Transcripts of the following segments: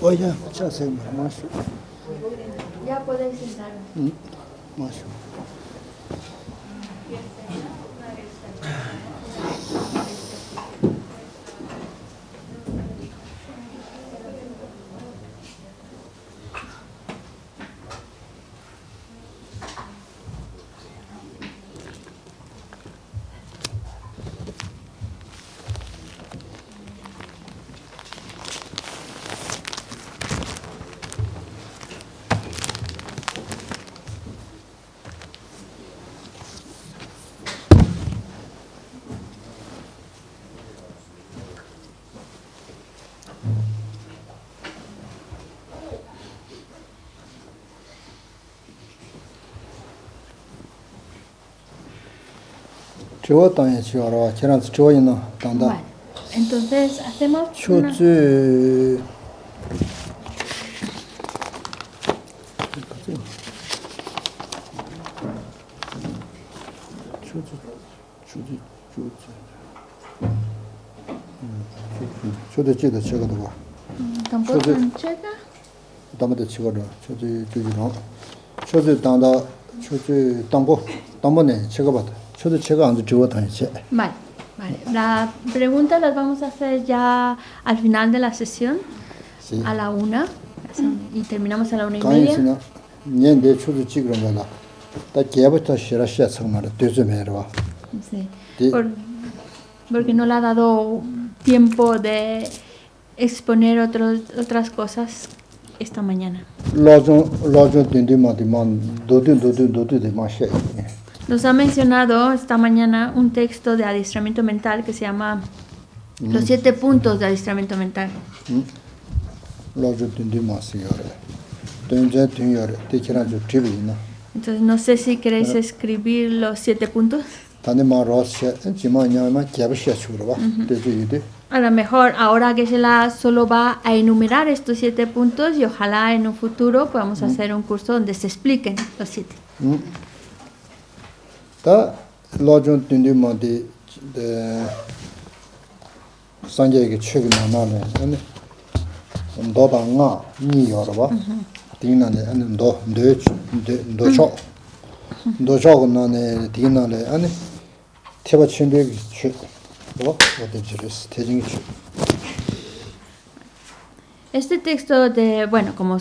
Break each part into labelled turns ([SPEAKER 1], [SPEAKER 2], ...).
[SPEAKER 1] Oye, ya sé, más.
[SPEAKER 2] Ya podéis sentar.
[SPEAKER 1] Más.
[SPEAKER 2] Vale. Entonces hacemos una... ¿Tampoco en checa? Vale, vale. La pregunta las vamos a hacer ya al final de la sesión,
[SPEAKER 1] sí.
[SPEAKER 2] A la 1, y terminamos a la 1:30. Sí. Porque no le ha dado tiempo de exponer otras cosas esta mañana. Nos ha mencionado esta mañana un texto de adiestramiento mental que se llama Los 7 puntos de adiestramiento mental. Entonces no sé si queréis escribir los 7 puntos. A lo mejor ahora que Geshe-la solo va a enumerar estos 7 puntos y ojalá en un futuro podamos hacer un curso donde se expliquen los 7. Este texto de, bueno, como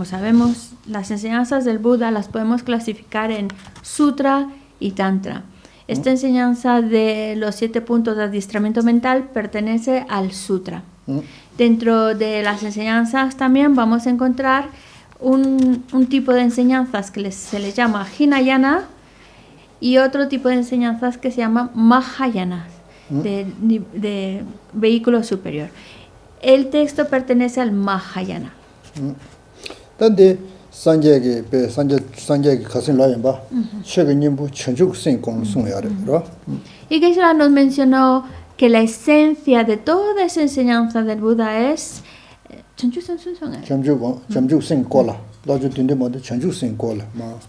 [SPEAKER 2] sabemos, las enseñanzas del Buda las podemos clasificar en Sutra y Tantra. Esta enseñanza de los 7 puntos de adiestramiento mental pertenece al Sutra. Dentro de las enseñanzas también vamos a encontrar un tipo de enseñanzas que se les llama Hinayana y otro tipo de enseñanzas que se llama Mahayana, de vehículo superior. El texto pertenece al Mahayana. Y Geshe-la nos mencionó que la esencia de toda esa enseñanza del Buda es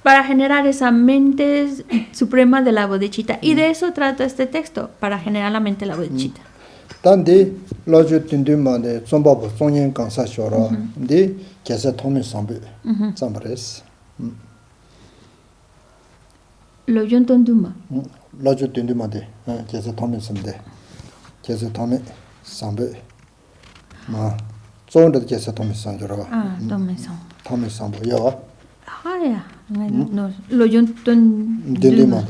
[SPEAKER 2] para generar esa mente suprema de la bodhicitta. Y de eso trata este texto, para generar la mente de la bodhicitta. Lo yunton duma. Lo yunton duma.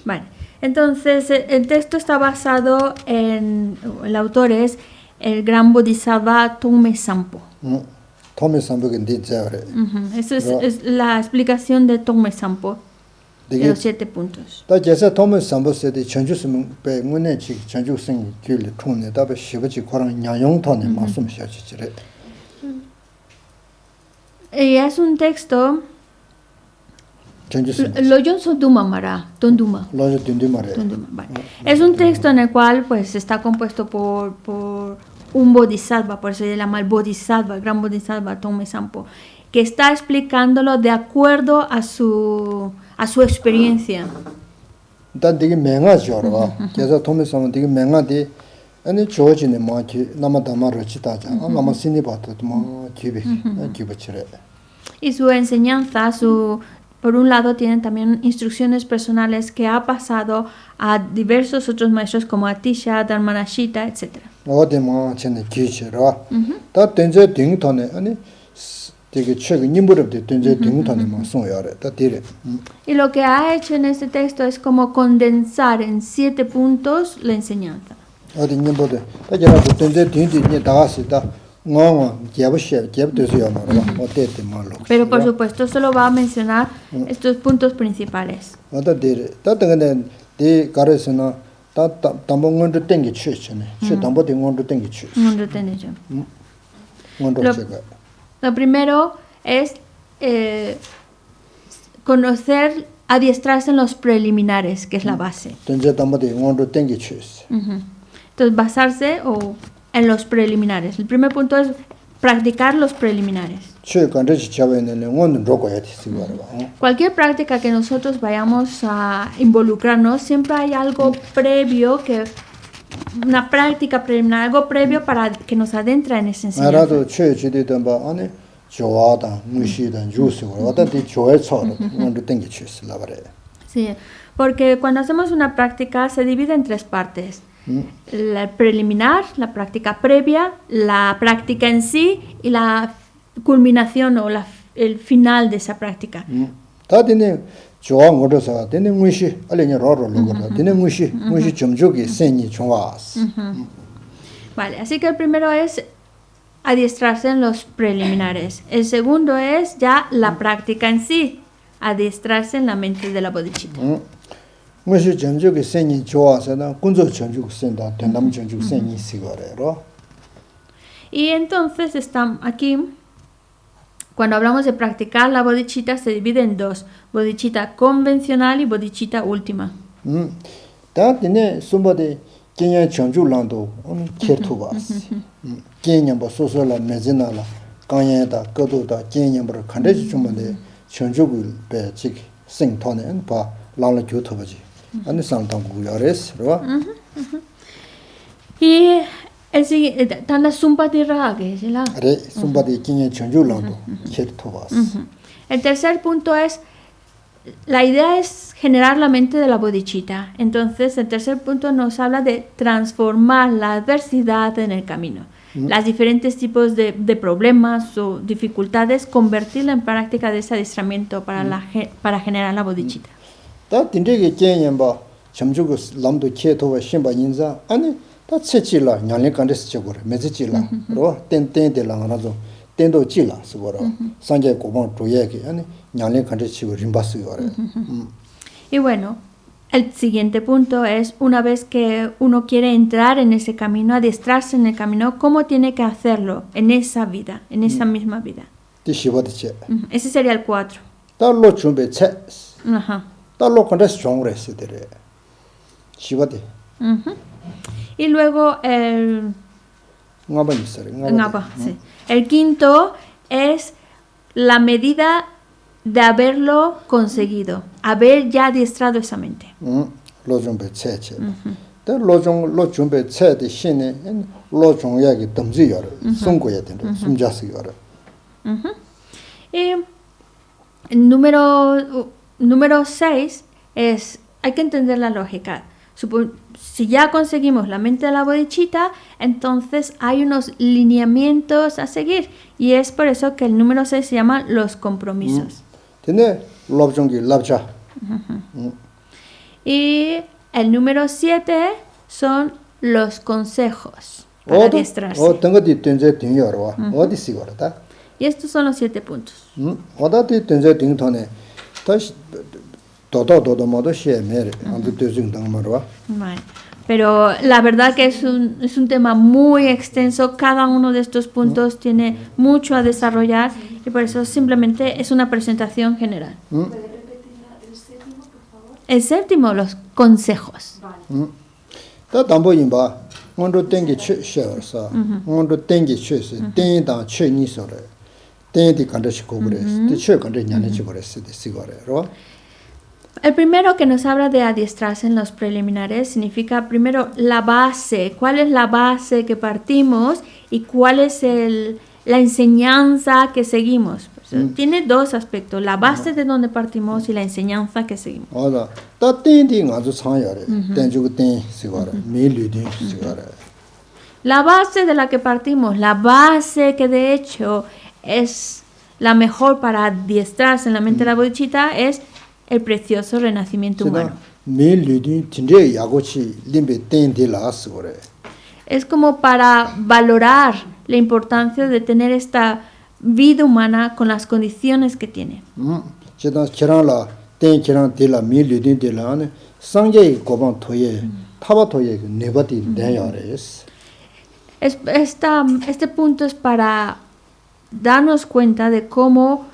[SPEAKER 2] Vale. Entonces, el texto está basado en, el autor es el gran bodhisattva Tongme Sampo. Esa es la explicación de Tongme Sampo, de los 7 puntos. Y es un texto... Es un texto en el cual pues está compuesto por un bodhisattva, por eso se llama el bodhisattva, el gran bodhisattva Tongme Sampo, que está explicándolo de acuerdo a su experiencia.
[SPEAKER 1] 다 되게 맹하죠, 봐. 그래서 도매서는 되게 맹하디 아니 조지네 뭐지 남아다마를 치다자. 아마 신이 봐도 뭐 기베치래.
[SPEAKER 2] Y su enseñanza, por un lado, tienen también instrucciones personales que ha pasado a diversos otros maestros como Atisha, Dharmanashita, etc.
[SPEAKER 1] 어디 뭐 전에 기치라. 다 된제 등턴에 아니 되게 최근 인물업데 된제 등턴에 뭐 송야래. 다 되래.
[SPEAKER 2] Y lo que ha hecho en este texto es como condensar en 7 puntos la enseñanza.
[SPEAKER 1] 어디 인물데 다 제가 된제 등뒤에 다가시다.
[SPEAKER 2] Pero por supuesto solo va a mencionar estos puntos principales. Lo primero es conocer, adiestrarse en los preliminares, que es la base. Entonces basarse en los preliminares. El primer punto es practicar los preliminares. Cualquier práctica que nosotros vayamos a involucrarnos, siempre hay algo previo, una práctica preliminar, algo previo para que nos adentre en esa enseñanza. Sí, porque cuando hacemos una práctica se divide en 3 partes. La preliminar, la práctica previa, la práctica en sí y la culminación o el final de esa práctica. Vale, así que el primero es adiestrarse en los preliminares. El segundo es ya la práctica en sí, adiestrarse en la mente de la bodhicitta. Y entonces están aquí, cuando hablamos de practicar la bodhicitta, se divide en 2, bodhicitta convencional y bodhicitta última. Y el siguiente, el tercer punto es, la idea es generar la mente de la bodhicitta. Entonces, el tercer punto nos habla de transformar la adversidad en el camino. Los diferentes tipos de problemas o dificultades, convertirla en práctica de ese adiestramiento para generar la bodhicitta.
[SPEAKER 1] 다 딘데게 겐연바 점주고 람도 케토와 신바 인자 아니 다 체치라 냥레 간데스 적으로 메지치라 로 땡땡데랑라도 땡도 찌라 스고로 상제 고봉 조예게 아니 냥레 간데스 치고 림바스요래.
[SPEAKER 2] Y bueno, el siguiente punto es, una vez que uno quiere entrar en ese camino, adiestrarse en el camino, ¿cómo tiene que hacerlo en esa vida, en esa misma vida? Ese sería el 4.
[SPEAKER 1] 달로 준비 체.
[SPEAKER 2] Ajá. Y luego el quinto es la medida de haberlo conseguido, haber ya adiestrado esa mente. Y el número 6 es, hay que entender la lógica. Si ya conseguimos la mente de la bodhicitta, entonces hay unos lineamientos a seguir. Y es por eso que el número 6 se llama los compromisos. Y el número 7 son los consejos para adiestrarse. Y estos son los 7 puntos. Vale. Pero la verdad que es un tema muy extenso, cada uno de estos puntos tiene mucho a desarrollar y por eso simplemente es una presentación general.
[SPEAKER 3] ¿Puede repetir el séptimo, por favor?
[SPEAKER 2] El séptimo, los consejos.
[SPEAKER 3] Vale.
[SPEAKER 1] ngondo tengi che shewarsa, ngondo tengi che se, ten dan che ni sore, ten di kanda shikogures, di che kanda nyane chigores, di sigore, ro?
[SPEAKER 2] El primero que nos habla de adiestrarse en los preliminares significa primero la base, cuál es la base que partimos y cuál es la enseñanza que seguimos. Tiene dos aspectos, la base de donde partimos y la enseñanza que seguimos.
[SPEAKER 1] Oda, ta ten di ngazo chanyare, ten chugu ten sigore, mi lu di sigore.
[SPEAKER 2] La base de la que partimos, la base que de hecho es la mejor para adiestrarse en la mente de la bodhicitta es el precioso renacimiento humano.
[SPEAKER 1] Mi lu di tinde yagochi limbe ten di la sigore.
[SPEAKER 2] Es como para valorar la importancia de tener esta vida humana con las condiciones que tiene.
[SPEAKER 1] Chedang kirang la, ten kirang di la, mi lu di la, sangye gobang toye, taba toye neba di den yares.
[SPEAKER 2] Este punto es para darnos cuenta de cómo,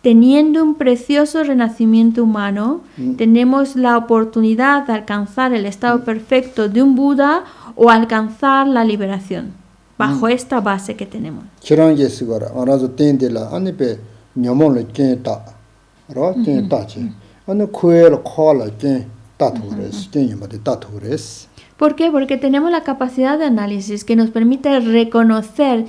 [SPEAKER 2] teniendo un precioso renacimiento humano, tenemos la oportunidad de alcanzar el estado perfecto de un Buda o alcanzar la liberación, bajo esta base que tenemos.
[SPEAKER 1] Kirangye sigora, anazo ten di la, ane pe nyamon le jen ta, ro, jen ta che, ane kuwe la kwa la jen ta togres, jen yama de ta togres.
[SPEAKER 2] ¿Por qué? Porque tenemos la capacidad de análisis que nos permite reconocer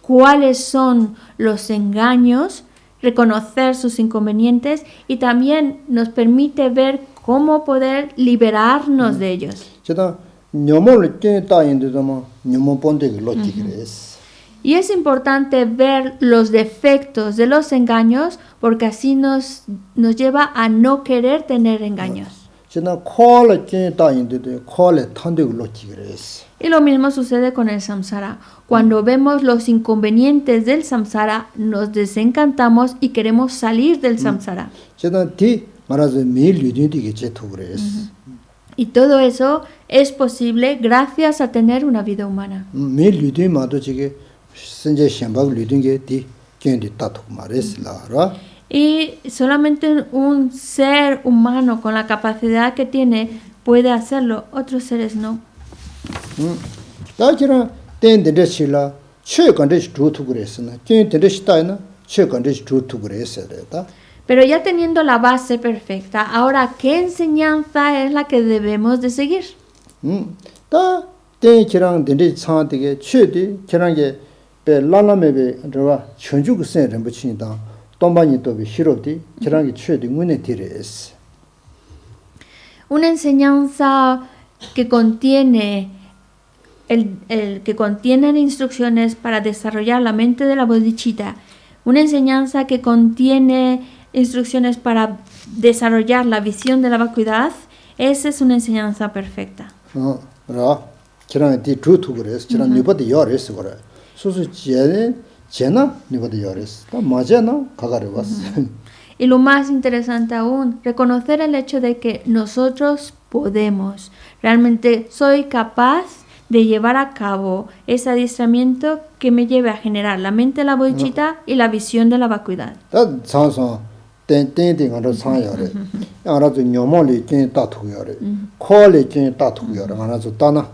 [SPEAKER 2] cuáles son los engaños, reconocer sus inconvenientes y también nos permite ver cómo poder liberarnos de ellos.
[SPEAKER 1] Chedang nyamon le jen ta yin de zama, nyamon ponde ke lo chigres.
[SPEAKER 2] Y es importante ver los defectos de los engaños porque así nos lleva a no querer tener engaños.
[SPEAKER 1] Chedang kwa la jen ta yin de, kwa le tande ke lo chigres.
[SPEAKER 2] Y lo mismo sucede con el samsara. Cuando vemos los inconvenientes del samsara, nos desencantamos y queremos salir del samsara.
[SPEAKER 1] Chedang di, marazo mi lu di ke che togres.
[SPEAKER 2] Y todo eso es posible gracias a tener una vida humana.
[SPEAKER 1] Mi lu di ma do chige, senje shenbag lu di ke di, jen di ta tog mares la, ro?
[SPEAKER 2] Y solamente un ser humano con la capacidad que tiene puede hacerlo, otros seres no.
[SPEAKER 1] Da kirang ten dende shi la, che kande shi dhru togres na, jen dende shi ta na, che kande shi dhru togres re, da.
[SPEAKER 2] Pero ya teniendo la base perfecta, ahora, ¿qué enseñanza es la que debemos de seguir?
[SPEAKER 1] Da ten kirang dende chang dige, che di kirang ge pe lala mebe, rwa, chunju gu sen rinpoche ni dang, tomba ni tobe shiro di, kirang ge che di ngune di res.
[SPEAKER 2] Una enseñanza que contiene que contienen instrucciones para desarrollar la mente de la bodhicitta, una enseñanza que contiene instrucciones para desarrollar la visión de la vacuidad, esa es una enseñanza perfecta.
[SPEAKER 1] Ra, kirang di dhru togres, kirang nipa di yo res gore. Susu jena nipa di yo res, da ma jena kagare was.
[SPEAKER 2] Y lo más interesante aún, reconocer el hecho de que nosotros podemos. Realmente soy capaz de llevar a cabo ese adiestramiento que me lleve a generar la mente de la bodhicitta y la visión de la vacuidad.
[SPEAKER 1] Da chang sang, ten di ngaro chang yo re, ngaro zu nyamon le jen ta tog yo re, kwa le jen ta tog yo re, ngaro zu ta na.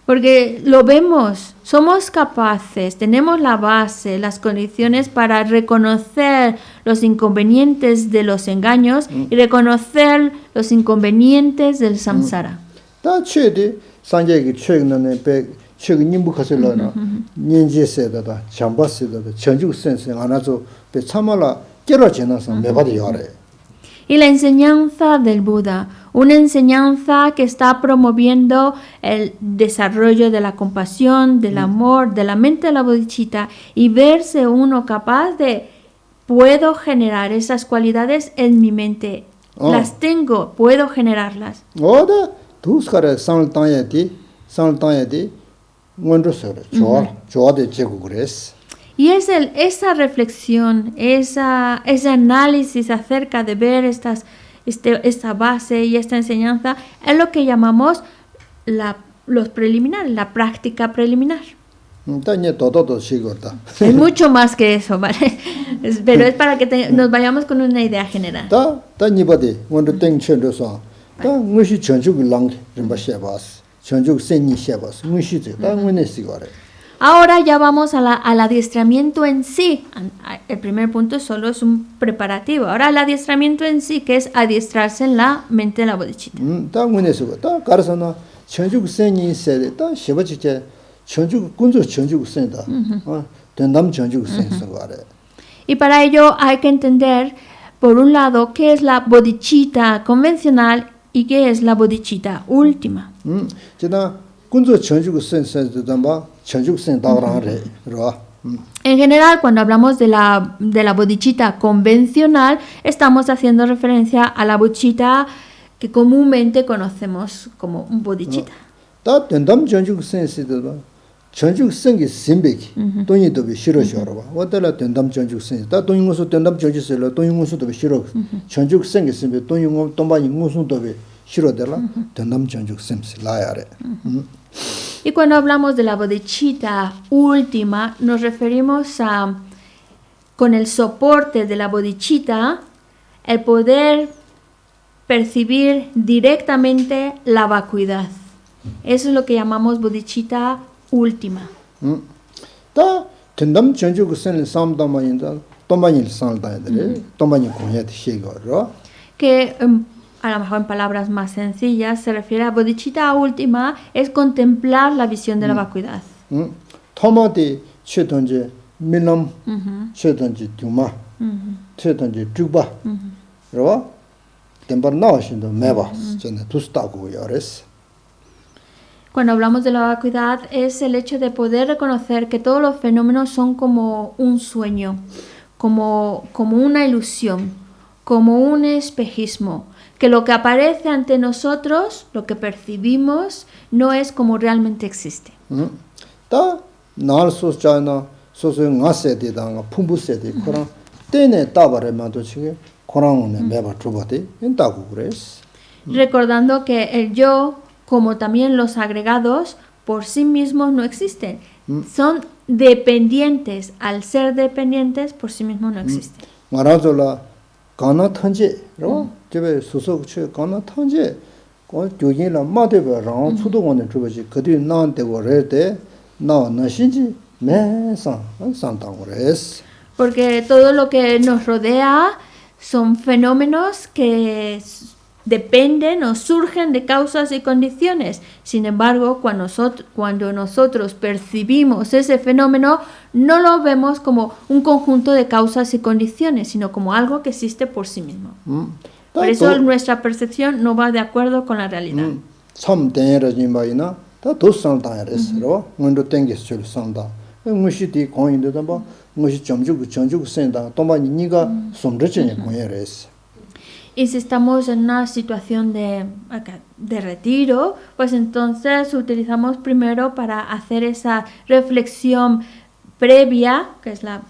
[SPEAKER 2] Porque lo vemos, somos capaces, tenemos la base, las condiciones para reconocer los inconvenientes de los engaños y reconocer los inconvenientes del samsara.
[SPEAKER 1] Da che di, sanje ki che nane pe, che ki nimbu khase lo na, nyenje se da da, chamba se da da, chanju sen se, ngaro zu pe chama la, kero jena sang meba di yo re.
[SPEAKER 2] Y la enseñanza del Buda, una enseñanza que está promoviendo el desarrollo de la compasión, del amor, de la mente de la bodhicitta y verse uno capaz de, puedo generar esas cualidades en mi mente, las tengo, puedo generarlas.
[SPEAKER 1] Oda, dus kare sang tanya di, ngondro se re, choa de che gugres.
[SPEAKER 2] Y es esa reflexión, ese análisis acerca de ver esta base y esta enseñanza es lo que llamamos los preliminares, la práctica preliminar. Es mucho más que eso, ¿vale? Pero es para que nos vayamos con una idea general.
[SPEAKER 1] 전죽 센니 셰바스 무시제 다 문에시거래.
[SPEAKER 2] Ahora ya vamos al adiestramiento en sí. El primer punto solo es un preparativo. Ahora el adiestramiento en sí, que es adiestrarse en la mente de la bodhicitta.
[SPEAKER 1] 다 문에시고 다 가르서나 전죽 센니 셰데 다 셰바지제 전죽 군조 전죽 센다. 된담 전죽 센서거래.
[SPEAKER 2] Y para ello hay que entender, por un lado, qué es la bodhicitta convencional y qué es la bodhicitta última.
[SPEAKER 1] 제가 군조 전죽 센서도 담바 전죽 센다라래. 그러.
[SPEAKER 2] En general, cuando hablamos de la bodhicitta convencional, estamos haciendo referencia a la bodhicitta que comúnmente conocemos como un bodhicitta.
[SPEAKER 1] 다 된담 전죽 센서도 전죽 센게 심백이 돈이도 비 싫어셔라 봐. 어떨라 된담 전죽 센. 다 돈이 무슨 된담 전죽 센라 돈이 무슨도 비 싫어. 전죽 센게 심백 돈이 돈바이 무슨도 비 싫어들라 된담 전죽 센스 라야래.
[SPEAKER 2] Y cuando hablamos de la bodhicitta última, nos referimos a, con el soporte de la bodhicitta, el poder percibir directamente la vacuidad. Eso es lo que llamamos bodhicitta última.
[SPEAKER 1] 다 된담 전죽 센을 삼다마인다 돈바이를 살다야들. 돈바이 공야데 시거로.
[SPEAKER 2] Que a lo mejor en palabras más sencillas se refiere a bodhicitta última, es contemplar la visión de la vacuidad.
[SPEAKER 1] 토마디 최던지 밀람 최던지 두마 최던지 죽바 그러 덴바 나와신도 매바 전에 두스다고 요레스.
[SPEAKER 2] Cuando hablamos de la vacuidad es el hecho de poder reconocer que todos los fenómenos son como un sueño, como una ilusión, como un espejismo, que lo que aparece ante nosotros, lo que percibimos, no es como realmente existe.
[SPEAKER 1] 다 나르소자나 소소 나세디다가 품부세디 코랑 때네 따바레만도 지게 코랑은 매바 주바디 인다고 그랬어.
[SPEAKER 2] Recordando que el yo, como también los agregados, por sí mismos no existen. Son dependientes. Al ser dependientes, por sí mismos no existen.
[SPEAKER 1] 말아줘라 가나 턴제로 집에 소속체 가나 턴제 그 교진라 마대버랑 수도원에 주버지 그들이 나한테고 그럴때 나 너신지 매상 산다고 그랬어.
[SPEAKER 2] Porque todo lo que nos rodea son fenómenos que dependen o surgen de causas y condiciones. Sin embargo, cuando nosotros percibimos ese fenómeno, no lo vemos como un conjunto de causas y condiciones, sino como algo que existe por sí mismo. Por eso nuestra percepción no va de acuerdo con la realidad.
[SPEAKER 1] 참 대여진바이나 다 도산다야랬어. 먼저 땡겼을 산다. 무시디 고인데도 뭐 무시 점주고 전주고 센다. 또 많이 네가 손르전에 고여랬어.
[SPEAKER 2] Y si estamos en una situación de retiro, pues entonces utilizamos primero para hacer esa reflexión previa, que es la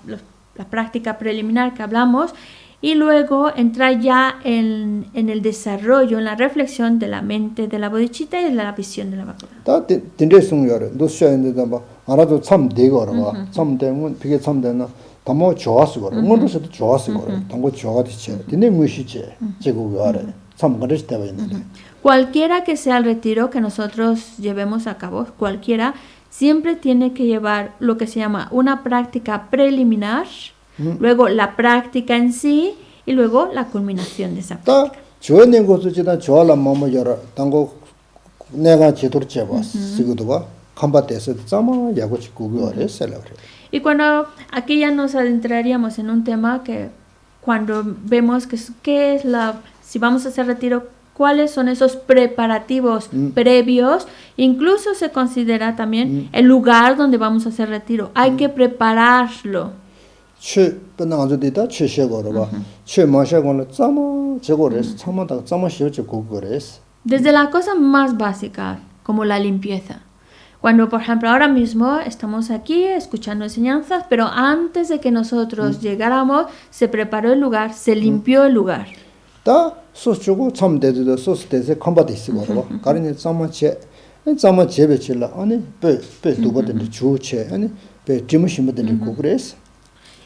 [SPEAKER 2] práctica preliminar que hablamos, y luego entrar ya en el desarrollo, en la reflexión de la mente de la bodhicitta y de la visión de la vacuidad.
[SPEAKER 1] 다 딘데송여래. 노셔인데도 뭐 알아도 참 되거라 봐. 참 되면 비게 참 되나. 담모 좋았어 거라. 뭔도서도 좋았어 거라. 담고 좋아듯이. 딘데 무시지. 제국이 알아. 참 그랬을 때가 있는데.
[SPEAKER 2] Cualquiera que sea el retiro que nosotros llevemos a cabo, cualquiera, siempre tiene que llevar lo que se llama una práctica preliminar, luego la práctica en sí y luego la culminación de esa práctica.
[SPEAKER 1] 다 좋은 것도 지다 좋아라 마음이라 당고 내가 제대로 잡았어. 지금도 봐. 컴바테서 짬아 야고치 구구어래 셀러브레.
[SPEAKER 2] Y cuando aquí ya nos adentraríamos en un tema que cuando vemos qué es si vamos a hacer retiro, cuáles son esos preparativos previos, incluso se considera también el lugar donde vamos a hacer retiro. Hay que prepararlo. Desde la cosa más básica, como la limpieza. Cuando, por ejemplo, ahora mismo estamos aquí escuchando enseñanzas, pero antes de que nosotros llegáramos, se preparó el lugar, se limpió el lugar.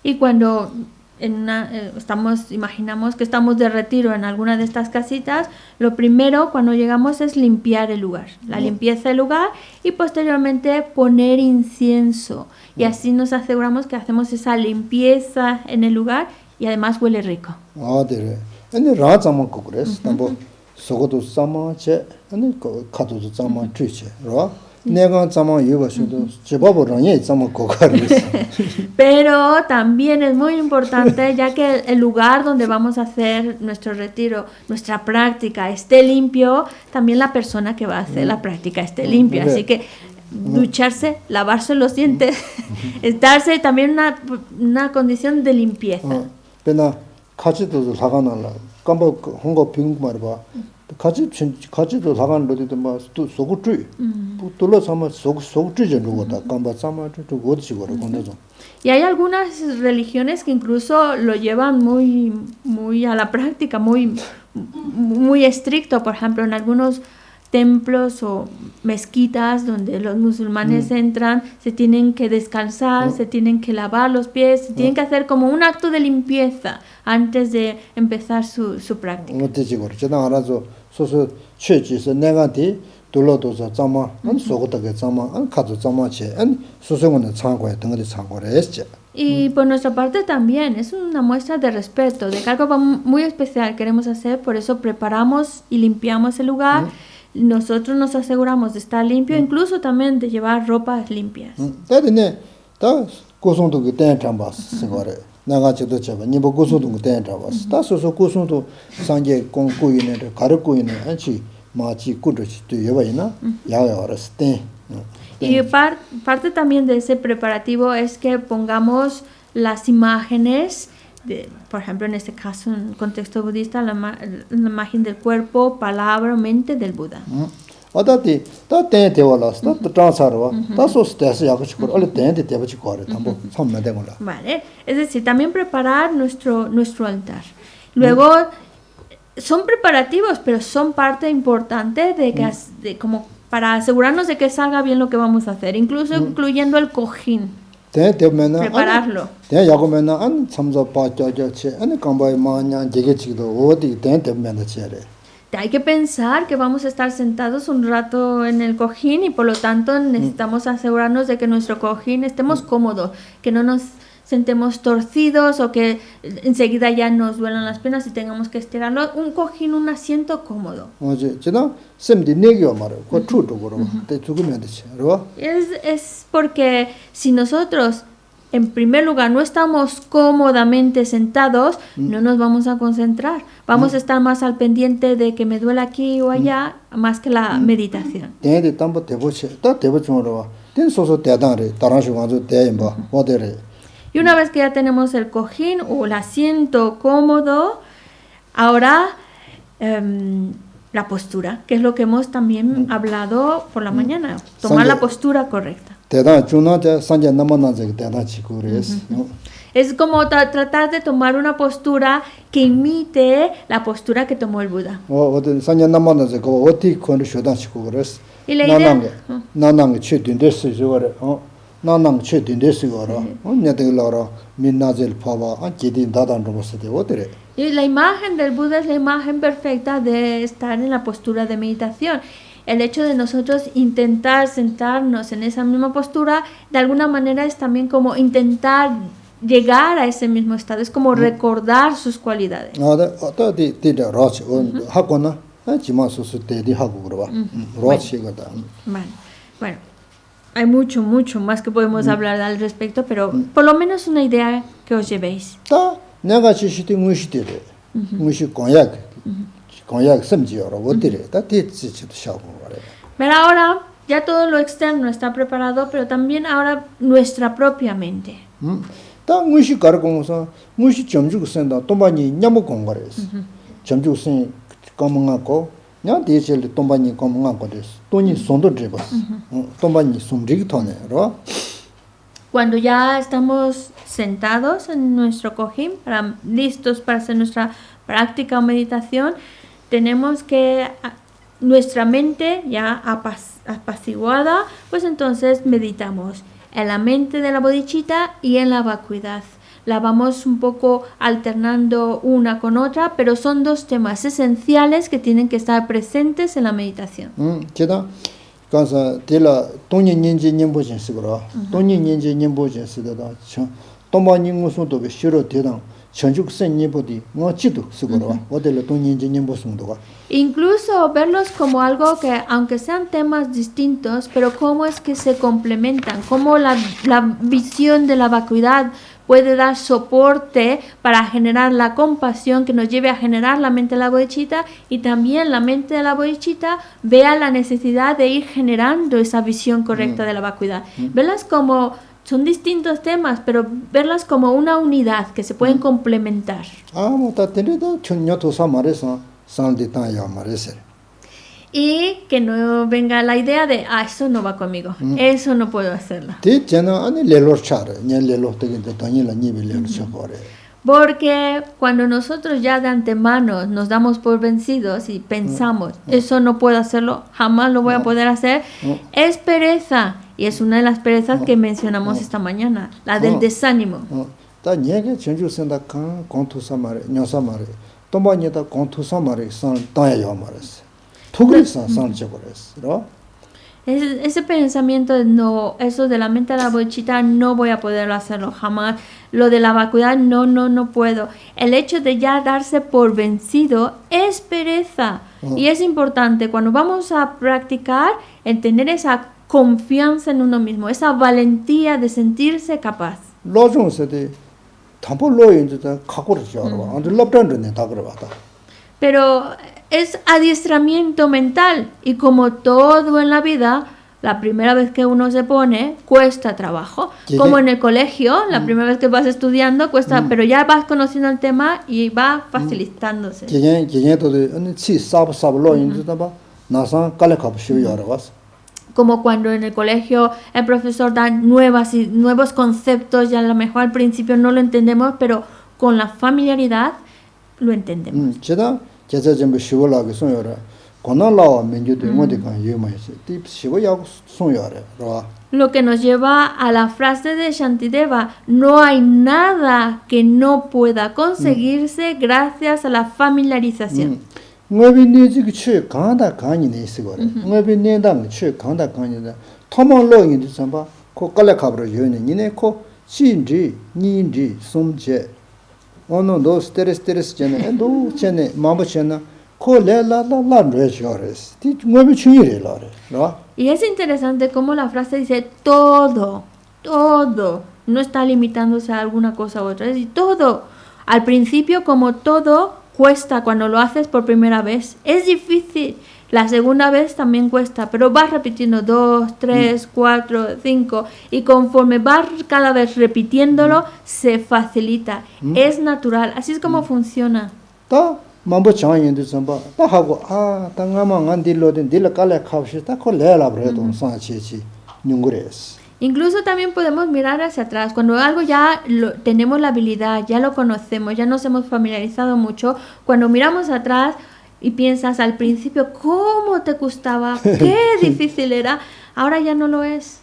[SPEAKER 2] Y cuando imaginamos que estamos de retiro en alguna de estas casitas, lo primero cuando llegamos es limpiar el lugar, la limpieza del lugar y posteriormente poner incienso. Y así nos aseguramos que hacemos esa limpieza en el lugar y además huele rico.
[SPEAKER 1] 네. 아니 라자만 거 그랬어. 담보 소고도 싸마체 아니 카도도 싸마 트위체. 로 내가 싸마 이거서도 제법으로는 싸마 거가르스.
[SPEAKER 2] Pero también es muy importante, ya que el lugar donde vamos a hacer nuestro retiro, nuestra práctica esté limpio, también la persona que va a hacer la práctica esté limpia. Así que ducharse, lavarse los dientes, estarse también en una condición de limpieza.
[SPEAKER 1] 배나 가지도 사가나라. 깜바 홍거 빙고 말봐. 가지도 사가는 로디도 막또 소고주. 둘러 삼아 소고주죠 누구다. 깜바 삼아도 어디지고라 건데죠.
[SPEAKER 2] Y hay algunas religiones que incluso lo llevan muy a la práctica, muy estricto. Por ejemplo, en algunos templos o mezquitas donde los musulmanes entran, se tienen que descalzar, se tienen que lavar los pies, se tienen que hacer como un acto de limpieza antes de empezar su práctica.
[SPEAKER 1] 어디지고라. 저나 알아서 소소 최지서 내가디 둘러도서 잠아 안 소고다게 잠아 안 가도 잠아체 안 소소는 참고에 등어디 참고를 했지.
[SPEAKER 2] Y por nuestra parte también es una muestra de respeto, de que algo muy especial queremos hacer, por eso preparamos y limpiamos el lugar. Nosotros nos aseguramos de estar limpio, incluso también de llevar ropas limpias.
[SPEAKER 1] 다르네. 다 고송도 그 땡참 봤어. 거래. 내가 저도 저 니보 고송도 그 땡참 봤어. 다 소소 고송도 상계 공고인에 가르고 있는 안치 마치 꾸르치 또 여바이나 야야 알았을 때.
[SPEAKER 2] Y parte también de ese preparativo es que pongamos las imágenes, por ejemplo, en este caso, en el contexto budista, la imagen del cuerpo, palabra, mente del Buda.
[SPEAKER 1] 어다디 다 땡대월라서 다 트라사로 다 소스테스 야고치고 얼 땡대 대버치고 그래. 담보 섬면 된 거라.
[SPEAKER 2] Vale, es decir, también preparar nuestro altar. Luego, son preparativos, pero son parte importante de como para asegurarnos de que salga bien lo que vamos a hacer, incluso incluyendo el cojín. Prepararlo.
[SPEAKER 1] 야고면은 참자 빠져져체 아니 감바이 마냐 제게치도 어디 땡때면은 체래.
[SPEAKER 2] Hay que pensar que vamos a estar sentados un rato en el cojín y por lo tanto necesitamos asegurarnos de que nuestro cojín estemos cómodos, que no nos sentemos torcidos o que enseguida ya nos duelan las piernas y tengamos que estirarlo. Un cojín, un asiento cómodo. Es porque si nosotros en primer lugar no estamos cómodamente sentados, no nos vamos a concentrar. Vamos a estar más al pendiente de que me duele aquí o allá, más que la meditación. Y una vez que ya tenemos el cojín o el asiento cómodo, ahora la postura, que es lo que hemos también hablado por la mañana, tomar la postura correcta. Es como tratar de tomar una postura que imite la postura que tomó el Buda. Y la idea... Y la imagen del Buda es la imagen perfecta de estar en la postura de meditación. El hecho de nosotros intentar sentarnos en esa misma postura, de alguna manera es también como intentar llegar a ese mismo estado, es como recordar sus cualidades. Bueno, hay mucho más que podemos hablar al respecto, pero por lo menos una idea que os llevéis. Pero ahora ya todo lo externo está preparado, pero también ahora nuestra propia mente. Cuando ya estamos sentados en nuestro cojín, listos para hacer nuestra práctica o meditación, tenemos que nuestra mente ya apaciguada, pues entonces meditamos en la mente de la bodhicitta y en la vacuidad. la vamos un poco alternando una con otra, pero son dos temas esenciales que tienen que estar presentes en la meditación.
[SPEAKER 1] 제가 가서 데라 돈이 년지 년보진 쓰거라. 돈이 년지 년보진 쓰다다. 또만이 무슨도 그 싫어 대당 전juk senñipodi no chitu 쓰거라. 어딜 돈이 년지 년보송도가.
[SPEAKER 2] Incluso verlos como algo que, aunque sean temas distintos, pero cómo es que se complementan, cómo la visión de la vacuidad puede dar soporte para generar la compasión que nos lleve a generar la mente de la bodhicitta, y también la mente de la bodhicitta vea la necesidad de ir generando esa visión correcta de la vacuidad. Verlas como son distintos temas, pero verlas como una unidad que se pueden complementar.
[SPEAKER 1] 뭐다 데려다 촌녀도사 말해서 산디타야 말해서.
[SPEAKER 2] Y que no venga la idea de, eso no va conmigo, eso no puedo hacerlo. Porque cuando nosotros ya de antemano nos damos por vencidos y pensamos, eso no puedo hacerlo, jamás lo voy a poder hacer, es pereza. Y es una de las perezas que mencionamos esta mañana, la del desánimo. Ese pensamiento de no, eso de la mente de la bodhicitta no voy a poder hacerlo jamás, lo de la vacuidad no puedo. El hecho de ya darse por vencido es pereza. Y es importante cuando vamos a practicar el tener esa confianza en uno mismo, esa valentía de sentirse capaz. Pero es adiestramiento mental, y como todo en la vida, la primera vez que uno se pone cuesta trabajo. Como en el colegio, la primera vez que vas estudiando cuesta, pero ya vas conociendo el tema y va facilitándose. Como cuando en el colegio el profesor da nuevos conceptos, y a lo mejor al principio no lo entendemos, pero con la familiaridad lo entendemos. Lo que nos lleva a la frase de Shantideva: no hay nada que no pueda conseguirse gracias a la familiarización. Y es interesante cómo la frase dice todo, no está limitándose a alguna cosa u otra, es decir, todo. Al principio, como todo, cuesta cuando lo haces por primera vez, es difícil. La segunda vez también cuesta, pero vas repitiendo 2, 3, 4, 5, y conforme vas cada vez repitiéndolo, se facilita. Es natural, así es como funciona. Incluso también podemos mirar hacia atrás. Cuando algo ya tenemos la habilidad, ya lo conocemos, ya nos hemos familiarizado mucho, cuando miramos atrás y piensas al principio cómo te gustaba, qué difícil era, ahora ya no lo es.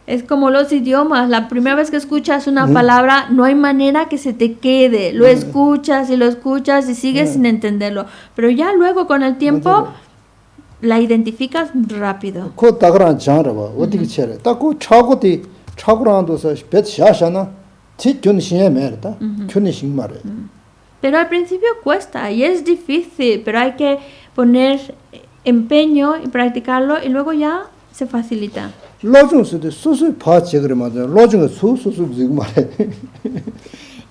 [SPEAKER 2] Es como los idiomas, la primera vez que escuchas una palabra no hay manera que se te quede, lo escuchas y sigues sin entenderlo, pero ya luego con el tiempo la identificas rápido. Pero al principio cuesta y es difícil, pero hay que poner empeño y practicarlo, y luego ya se facilita.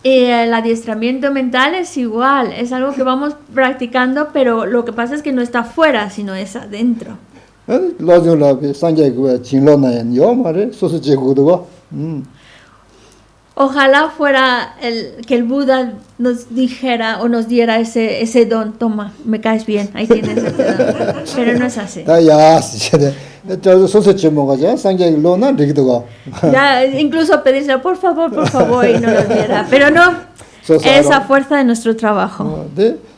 [SPEAKER 2] El adiestramiento mental es igual, es algo que vamos practicando, pero lo que pasa es que no está afuera, sino es adentro. Ojalá fuera que el Buda nos dijera o nos diera ese don: toma, me caes bien, ahí tienes ese don. Pero no es así. Ya, incluso pedírselo, por favor, y no lo diera. Pero no, es a fuerza de nuestro trabajo.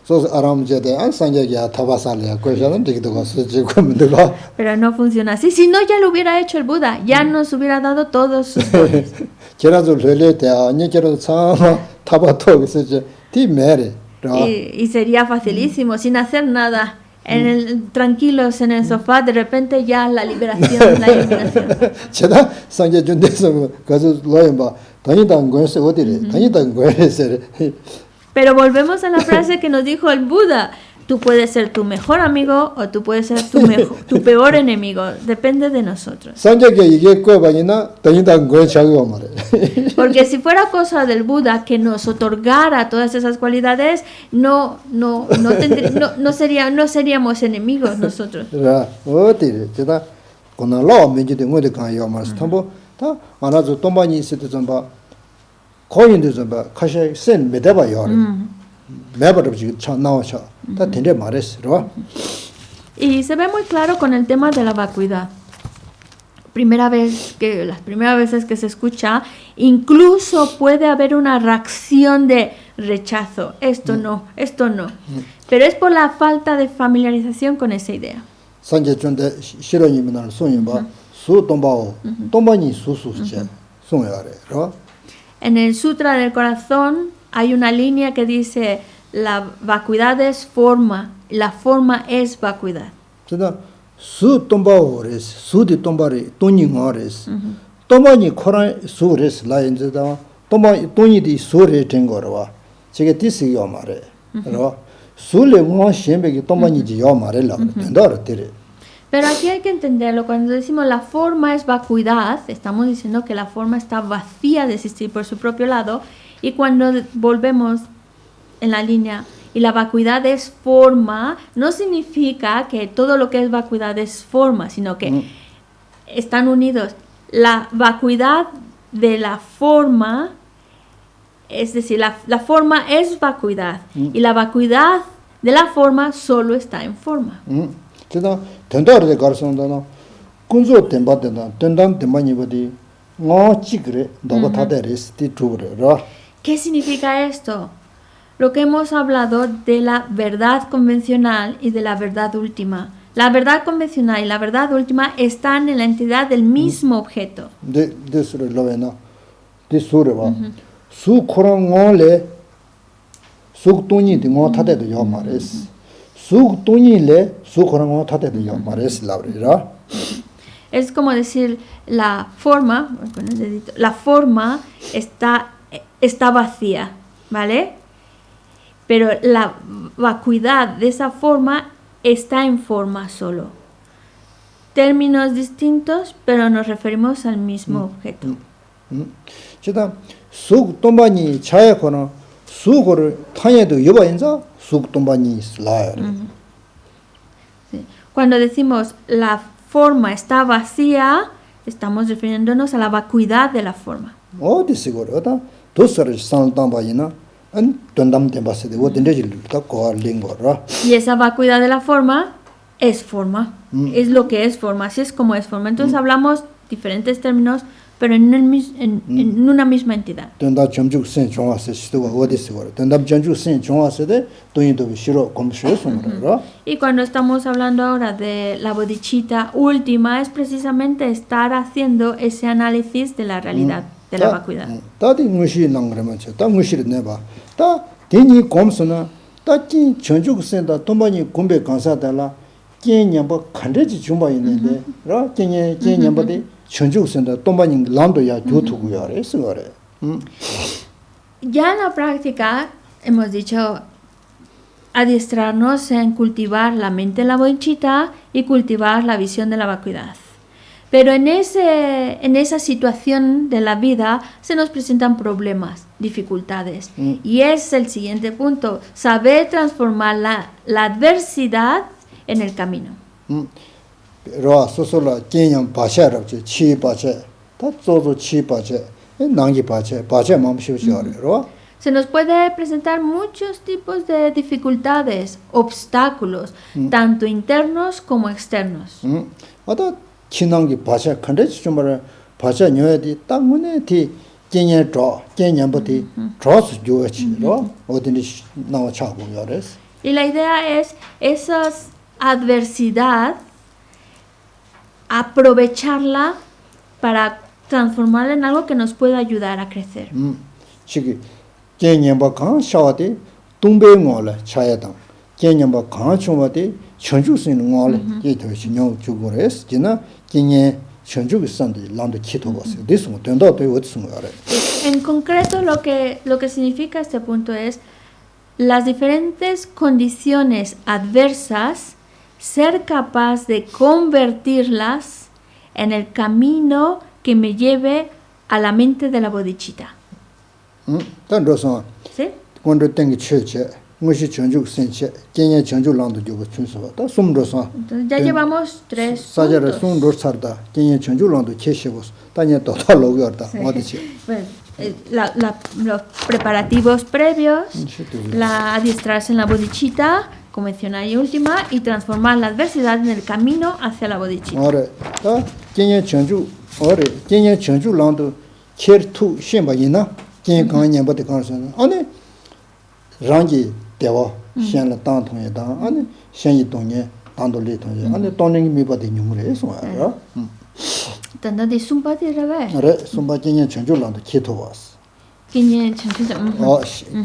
[SPEAKER 1] So aram jede an sangya ya tabasale question digdo go suje komdo.
[SPEAKER 2] Pero no funciona así. Si no, ya lo hubiera hecho el Buda. Ya nos hubiera dado todos sus dones.
[SPEAKER 1] Kerazo lele te ani kero sama tabato suje ti mere.
[SPEAKER 2] Y sería facilísimo, sin hacer nada. Tranquilos en el sofá, de repente ya la liberación, la iluminación.
[SPEAKER 1] Cheda sangya junde so gazo loyamba. Tani dan go se odire. Tani dan go se.
[SPEAKER 2] Pero volvemos a la frase que nos dijo el Buda. Tú puedes ser tu mejor amigo o tú puedes ser tu peor enemigo. Depende de nosotros. Porque si fuera cosa del Buda que nos otorgara todas esas cualidades, no seríamos enemigos nosotros. Y se ve muy claro con el tema de la vacuidad. Las primeras veces que se escucha, incluso puede haber una reacción de rechazo. Esto no. Pero es por la falta de familiarización con esa idea. En el Sutra del Corazón hay una línea que dice: la vacuidad es forma, la forma es vacuidad.
[SPEAKER 1] Su tombores, su di tombare, toñingores. Tomani koran sures la enjeda, toñi di sure tengorwa. Chege tisi yomare. Sule mo shembe ki tomani ji yomare la. Tendor tire.
[SPEAKER 2] Pero aquí hay que entenderlo. Cuando decimos la forma es vacuidad, estamos diciendo que la forma está vacía de existir por su propio lado. Y cuando volvemos en la línea y la vacuidad es forma, no significa que todo lo que es vacuidad es forma, sino que están unidos. La vacuidad de la forma, es decir, la forma es vacuidad y la vacuidad de la forma solo está en forma.
[SPEAKER 1] Tendor de garzondano, kunzo tembadena, tendam tembañibadi, no chigre, dogo taderes, ti tubre, ¿no?
[SPEAKER 2] ¿Qué significa esto? Lo que hemos hablado de la verdad convencional y de la verdad última. La verdad convencional y la verdad última están en la entidad del mismo objeto.
[SPEAKER 1] De sure lovena, de sure va. Su korongole, su tuñi de mo tade de yomares. Su tuñi le, su korongo tade de yomares labrera.
[SPEAKER 2] Es como decir, la forma está vacía, ¿vale? Pero la vacuidad de esa forma está en forma solo. Términos distintos, pero nos referimos al mismo objeto.
[SPEAKER 1] Chida, suk tombani chaya kono, sukor tañedo yoba inza, suk tombani slayer.
[SPEAKER 2] Cuando decimos la forma está vacía, estamos refiriéndonos a la vacuidad de la forma.
[SPEAKER 1] Oh, de seguro, ¿verdad? Tosar san tambayina.
[SPEAKER 2] Y esa vacuidad de la forma es forma, es lo que es forma, así es como es forma. Entonces hablamos diferentes términos, pero en una misma entidad. Y cuando estamos hablando ahora de la bodhicitta última, es precisamente estar haciendo ese análisis de la realidad. De la vacuidad. Ya en la práctica hemos dicho adiestrarnos en cultivar la mente en la bodhicitta y cultivar la visión de la vacuidad. Pero en esa situación de la vida se nos presentan problemas, dificultades. Y es el siguiente punto, saber transformar la adversidad en el camino. Se nos puede presentar muchos tipos de dificultades, obstáculos, tanto internos como externos.
[SPEAKER 1] 친한기 바샤 컨데치 좀 말아 바샤 녀야디 땅문에티 쟁년 줘 쟁년부터 줘서 줘야지로 어디니 나와 차고 요레스
[SPEAKER 2] Y la idea es esa adversidad, aprovecharla para transformarla en algo que nos pueda ayudar a crecer.
[SPEAKER 1] chigi jenyamba kan shawade tumbe ngola chayadang jenyamba kan chumade chonju sin ngola ye to shinyo chugores jina jenye chonju sande lando kito was this one tendo to what sun are.
[SPEAKER 2] En concreto lo que significa este punto es las diferentes condiciones adversas, ser capaz de convertirlas en el camino que me lleve a la mente de la bodhicitta.
[SPEAKER 1] Tan rosa
[SPEAKER 2] ¿Sí?
[SPEAKER 1] cuando tengo cheche mushi chonju senche jenye chonju lando yo chunso ta sum rosa
[SPEAKER 2] Entonces ya llevamos 3
[SPEAKER 1] sajara
[SPEAKER 2] puntos.
[SPEAKER 1] sun rosarda jenye chonju lando cheshebos tanya to ta lo yorda wadiche
[SPEAKER 2] Bueno, los preparativos previos, la adiestrarse en la bodhicitta, convencional y última, y transformar la adversidad en el camino hacia la bodhicitta.
[SPEAKER 1] ahora ta jenye chonju lando chertu shemba yina jenye kan nyamba de kan san ane rangi dewa shen la tang thong ye da ane shen yi dong ye tang do le thong ye ane tong ning mi ba de nyum le so ya
[SPEAKER 2] Tanda de sumpa de revés.
[SPEAKER 1] re sumba jenye chonju lando kito was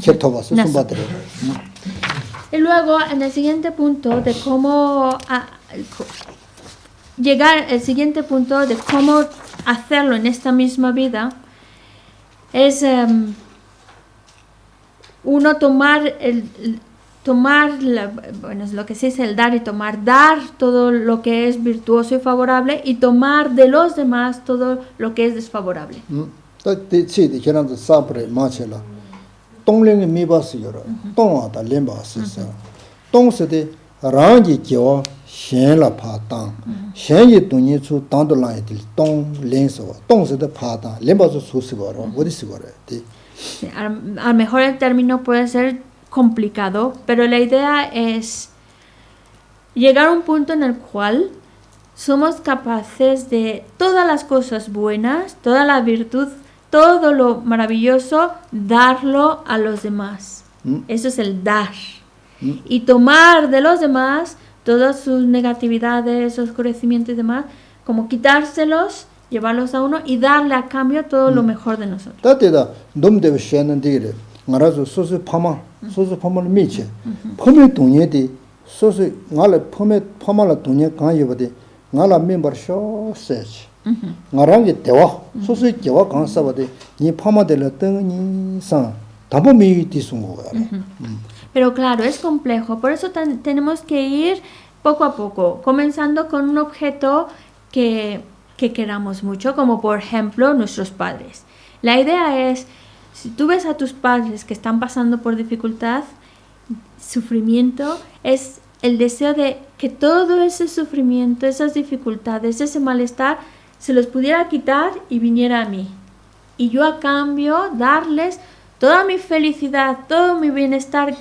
[SPEAKER 1] kito was sumba de
[SPEAKER 2] Y luego, en el siguiente punto de cómo llegar, el siguiente punto de cómo hacerlo en esta misma vida, es uno tomar bueno, es lo que se dice el dar y tomar, dar todo lo que es virtuoso y favorable y tomar de los demás todo lo que es desfavorable.
[SPEAKER 1] ta de chi de keran de sabre ma chela tongling mi ba si yoro tong da len ba si sa tong se de rang ji kyo shen la pa tang shen yi dong ni chu dang de la yi tong len so tong se de pa da len ba su si ba ro wo di si ba re de
[SPEAKER 2] Sí, a lo mejor el término puede ser complicado, pero la idea es llegar a un punto en el cual somos capaces de todas las cosas buenas, toda la virtud, todo lo maravilloso, darlo a los demás. Eso es el dar. Y tomar de los demás todas sus negatividades, oscurecimientos y demás, como quitárselos, llevarlos a uno y darle a cambio todo lo mejor de nosotros.
[SPEAKER 1] ta de da dom de shen de re ngara zo so so pama mi che phome dong ye de so so ngala phama la dong ye kan ye ba de ngala member sho se ngarang ge dewa so so ge wa kan sa ba de ni phama de la teng ni sa da bo mi di sung go ya
[SPEAKER 2] Pero claro, es complejo, por eso tenemos que ir poco a poco, comenzando con un objeto que queramos mucho, como por ejemplo nuestros padres. La idea es, si tú ves a tus padres que están pasando por dificultad, sufrimiento, es el deseo de que todo ese sufrimiento, esas dificultades, ese malestar, se los pudiera quitar y viniera a mí. Y yo a cambio darles toda mi felicidad, todo mi bienestar,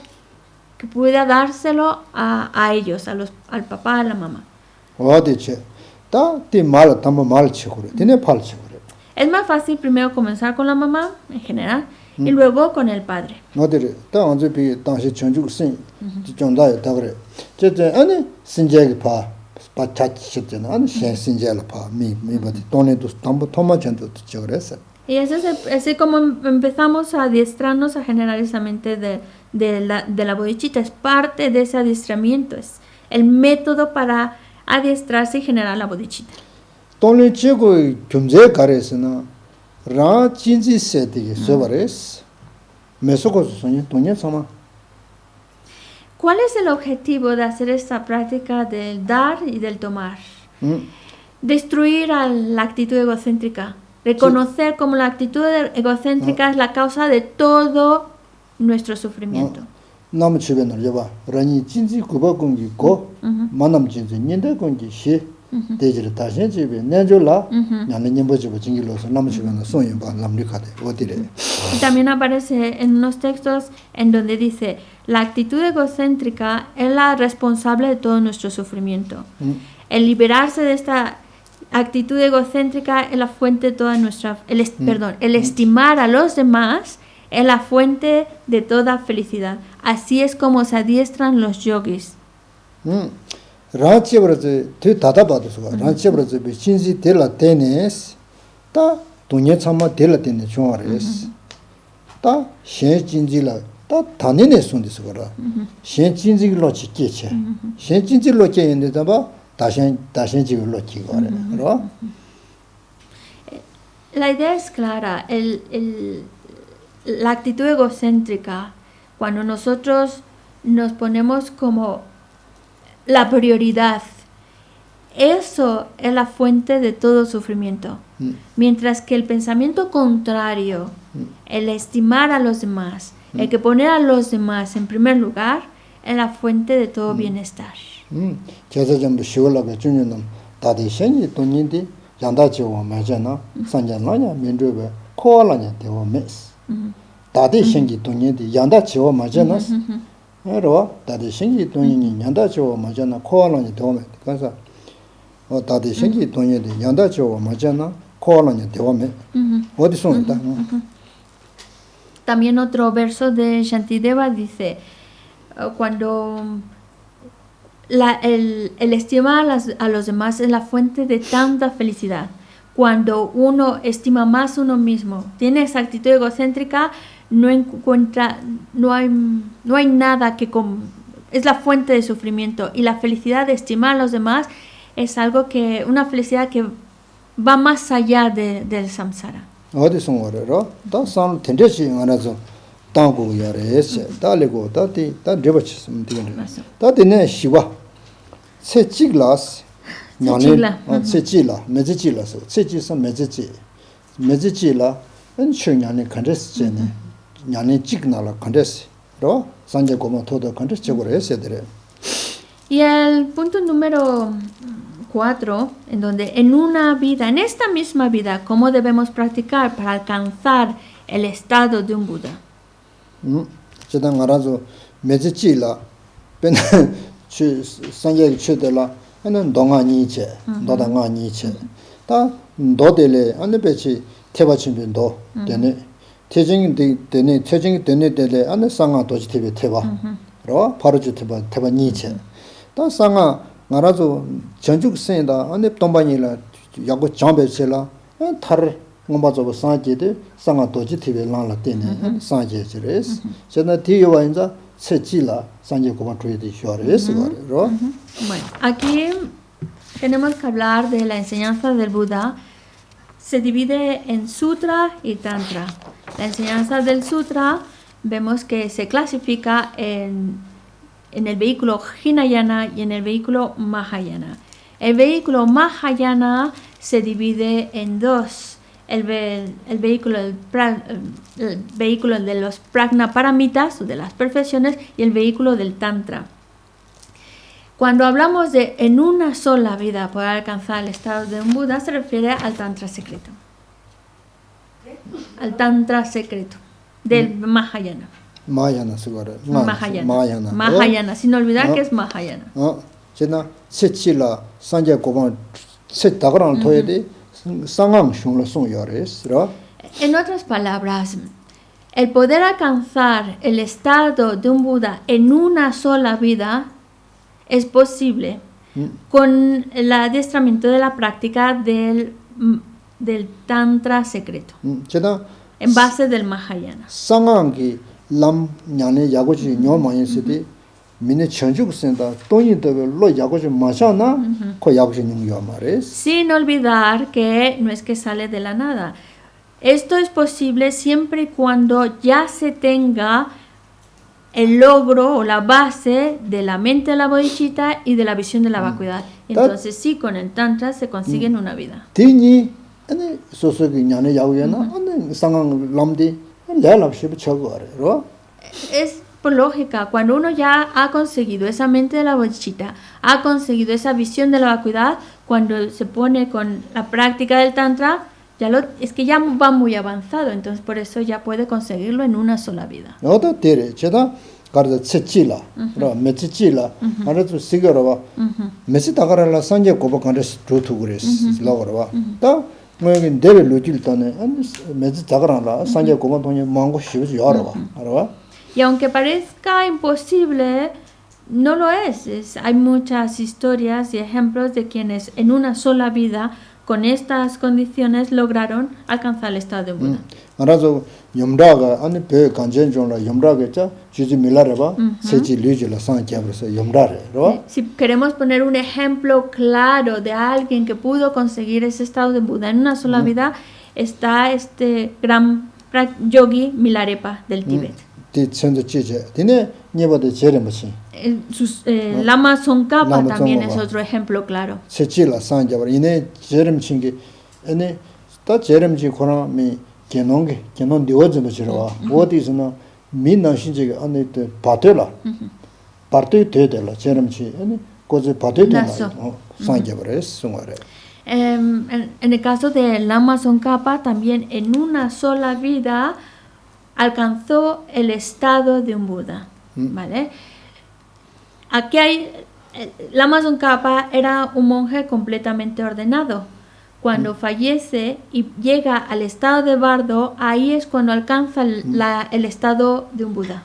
[SPEAKER 2] que pueda dárselo a ellos, al papá, a la mamá.
[SPEAKER 1] wa de che ta ti mal tam mal che gore tene pal che gore
[SPEAKER 2] Es más fácil primero comenzar con la mamá, en general, y luego con el padre.
[SPEAKER 1] no de ta on je bi dang shi chong ju sin ji zhong da da gore je je ane sin je ge pa cha chi je na ane shen sin je la pa mi ba de ton ne du tam bo toma chen du che gore sa
[SPEAKER 2] Y eso es así como empezamos a adiestrarnos a generar esa mente de la bodhicitta. Es parte de ese adiestramiento, es el método para adiestrarse y generar la bodhicitta.
[SPEAKER 1] ton le che go gyum je ga re se na ra chin ji se de ge so ba re me so ko so ni ton ye sama
[SPEAKER 2] ¿Cuál es el objetivo de hacer esta práctica del dar y del tomar? Destruir a la actitud egocéntrica. Reconocer como la actitud egocéntrica es la causa de todo nuestro sufrimiento.
[SPEAKER 1] nam che ben le ba ra ni chin ji gu ba gong gi go ma nam chin ji ni de gong gi shi de ji ta shen ji be ne jo la nya ne ni bo ji bo jing gi lo so nam che ben so yin ba lam li kha de wo di re
[SPEAKER 2] Y también aparece en unos textos en donde dice, la actitud egocéntrica es la responsable de todo nuestro sufrimiento. El liberarse de esta actitud egocéntrica es la fuente de toda nuestra... el estimar a los demás es la fuente de toda felicidad. Así es como se adiestran los yogis.
[SPEAKER 1] 라치브르즈 되 다다바도스가 라치브르즈 비신지 델라 테네스 다 돈예 참마 델라 테네 좋아레스 다 셴진지라 다 다네네 손디스거라 셴진지로 지게체 셴진지로 게인데 봐 다신지로 지거라 그러
[SPEAKER 2] La idea es clara, la actitud egocéntrica, cuando nosotros nos ponemos como la prioridad, eso es la fuente de todo sufrimiento. Mientras que el pensamiento contrario, el estimar a los demás, el que poner a los demás en primer lugar, es la fuente de todo bienestar.
[SPEAKER 1] 제자점도 시월라가 주년은 다대신이 돈인데 양다지와 맞잖아 산잖아냐 민주베 코알라냐 되고 메스 다대신이 돈인데 양다지와 맞잖아 에로 다대신이 돈인이 양다지와 맞잖아 코알라냐 되고 메 그래서 다대신이 돈인데 양다지와 맞잖아 코알라냐 되고 메 어디서 온다
[SPEAKER 2] También otro verso de Shantideva dice, cuando el estimar a los demás es la fuente de tanta felicidad. Cuando uno estima más a uno mismo, tiene esa actitud egocéntrica, no hay nada que es la fuente de sufrimiento. Y la felicidad de estimar a los demás es algo una felicidad que va más allá del samsara.
[SPEAKER 1] 어디서 오래로 다 산 텐데지 안아서 땅고 야래스 달리고 다디 다 레버치스 되는데 다디네 시와 세치글라스 냐네 세치라 메지치라서 세치서 메지치라 은초냐네 컨데스제네 냐네 찍나라 컨데스로 산제 고모 토도 컨데스 적으로 했어야
[SPEAKER 2] Y el punto número 4, en donde en esta misma vida, ¿cómo debemos practicar para alcanzar el estado de un Buda?
[SPEAKER 1] 제가 알아서 메지치라 벤 산제 치들라 하는 동안이체 노당안이체 다 노델레 안베치 태바친빈도 되네 태정이 되네 되네 안에 상아 도지티베 태바로 바로 주테바 태바니체 다 상아 나라도 전죽생이다 안에 동반이라 야고 장배sel라 타르 뭔가저 상제데 상아 도지티베 란라 되네 상제지레스 제가 뒤에와 이제 세치라 상제 고만 트레디 쇼레스 거로
[SPEAKER 2] Bueno, aquí tenemos que hablar de la enseñanza del Buda. Se divide en sutra y tantra. La enseñanza del sutra vemos que se clasifica en el vehículo Hinayana y en el vehículo Mahayana. El vehículo Mahayana se divide en dos. El vehículo de los Prajnaparamitas, o de las perfecciones, y el vehículo del Tantra. Cuando hablamos de en una sola vida poder alcanzar el estado de un Buda, se refiere al Tantra secreto. Al Tantra secreto del Mahayana.
[SPEAKER 1] Mahayana 수거래.
[SPEAKER 2] Mahayana, sin olvidar que es Mahayana.
[SPEAKER 1] 제가 세치라 산제 고만 세다가랑 토에디 상황 슝로 송요레스라.
[SPEAKER 2] En otras palabras, el poder alcanzar el estado de un Buda en una sola vida es posible con el adiestramiento de la práctica del Tantra secreto, en base del Mahayana.
[SPEAKER 1] 상황기 람 냐네 야고지 뇨마인스디 미네 천죽센다 돈이더베 로 야고지 마샤나 코 야고지 뇽요 말레스.
[SPEAKER 2] Sin olvidar que no es que sale de la nada. Esto es posible siempre y cuando ya se tenga el logro o la base de la mente de la bodhicitta y de la visión de la vacuidad. Entonces sí, con el Tantra se consigue en una vida.
[SPEAKER 1] 티니 아니 소소기 냐네 야고야나 아니 상황 람디 래랍시브 쳐거래로.
[SPEAKER 2] Es por lógica, cuando uno ya ha conseguido esa mente de la bodhicitta, ha conseguido esa visión de la vacuidad, cuando se pone con la práctica del Tantra, es que ya va muy avanzado, entonces por eso ya puede conseguirlo en una sola vida.
[SPEAKER 1] 너도 데레 제가 가르쳐 쳇치라 로 메치치라 아르도 시거로와 메시 다가라라 산제 고박한데 두투 그레스 라고로와 다 뭐긴 데베 로질다네 안 메지 자가라라 산제 고만 돈이 망고 쉬지 알아봐 알아봐.
[SPEAKER 2] Y aunque parezca imposible, no lo es. Hay muchas historias y ejemplos de quienes en una sola vida, con estas condiciones, lograron alcanzar el estado de Buda.
[SPEAKER 1] 알아서 염라가 아니 배 간전종라 염라겠자 주지 밀라래봐 세지 류지라 산게버서 염라래 로
[SPEAKER 2] Si queremos poner un ejemplo claro de alguien que pudo conseguir ese estado de Buda en una sola vida, está este gran yogi Milarepa del Tíbet.
[SPEAKER 1] 디 천도 지제 디네 니버데 제레마치
[SPEAKER 2] Lama Tsongkhapa
[SPEAKER 1] Lama
[SPEAKER 2] también es
[SPEAKER 1] Tsongkhapa.
[SPEAKER 2] otro ejemplo claro.
[SPEAKER 1] 세지라 산게버 이네 제렘친게 아니 다 제렘지 코나미 개농게 개농 디워즈도 지러와 어디서나 민나신지가 안에 때 바텔라 바테 되들라 제렘치 아니 고제 바테들라 산게버레 송아레
[SPEAKER 2] En el caso de Lama Tsongkhapa, también en una sola vida alcanzó el estado de un Buda. ¿Vale? Aquí hay. Lama Tsongkhapa era un monje completamente ordenado. Cuando fallece y llega al estado de bardo, ahí es cuando alcanza el estado de un Buda.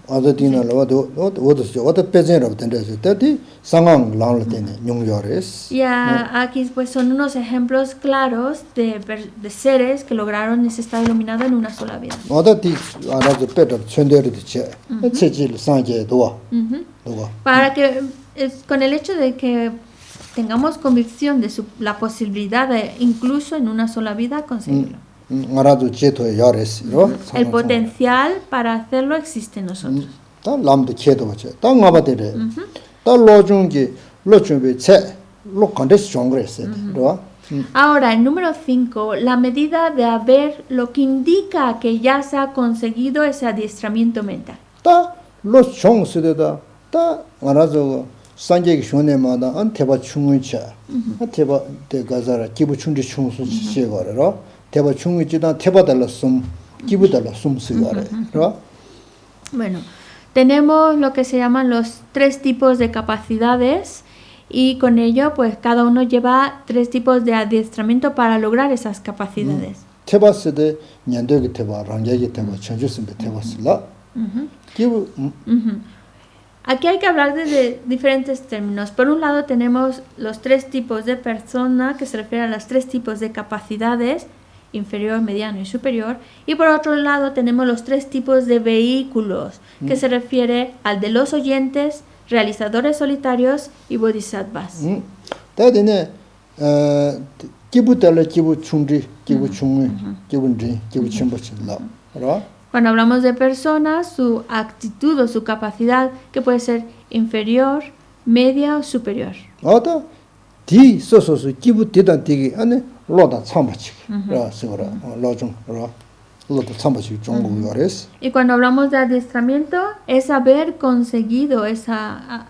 [SPEAKER 1] 아더디나로 어디 빼제로 된다서 때디 상황 나올 때네 용요레스
[SPEAKER 2] Y aquí pues son unos ejemplos claros de seres que lograron ese estado iluminado en una sola vida.
[SPEAKER 1] 어디 알아서 빼더 천대르디 제 체질 상게 도와 도와
[SPEAKER 2] Para que, con el hecho de que tengamos convicción de la posibilidad de incluso en una sola vida conseguirlo.
[SPEAKER 1] 알아도 제토에 야레스
[SPEAKER 2] El potencial para hacerlo existe en nosotros.
[SPEAKER 1] 다 람도 케도 버체 다 나바데레 다 로중기 로중베 체 로컨데스 종그레스 로
[SPEAKER 2] Ahora, el número 5, la medida de haber, lo que indica que ya se ha conseguido ese adiestramiento mental.
[SPEAKER 1] 다 로종스데다 다 알아서 산제기 쇼네마다 안테바 충의차 안테바 데가자라 기부 충지 충수 시에거로 테바 충의지다 테바달라 숨 기부달라 숨스가래 로
[SPEAKER 2] Bueno, tenemos lo que se llaman los 3 tipos de capacidades y con ello pues cada uno lleva 3 tipos de adiestramiento para lograr esas capacidades.
[SPEAKER 1] 테바스데 년도기 테바 랑제기 테바 천주스베 테바스라 기부
[SPEAKER 2] Aquí hay que hablar de diferentes términos. Por un lado tenemos los 3 tipos de persona, que se refieren a los 3 tipos de capacidades, inferior, mediano y superior. Y por otro lado tenemos los 3 tipos de vehículos, que se refiere al de los oyentes, realizadores solitarios y bodhisattvas.
[SPEAKER 1] 다데네 기부달라 기부 충지 기부 충의 기분지 기부 첨부칠라 로
[SPEAKER 2] Cuando hablamos de personas, su actitud o su capacidad, que puede ser inferior, media o superior.
[SPEAKER 1] 아다 디 소소스 기부 되다 되기 안에 로다 참바치 라 서라 로중 로 로다 참바치 중국 요레스
[SPEAKER 2] Y cuando hablamos de adiestramiento, es haber conseguido esa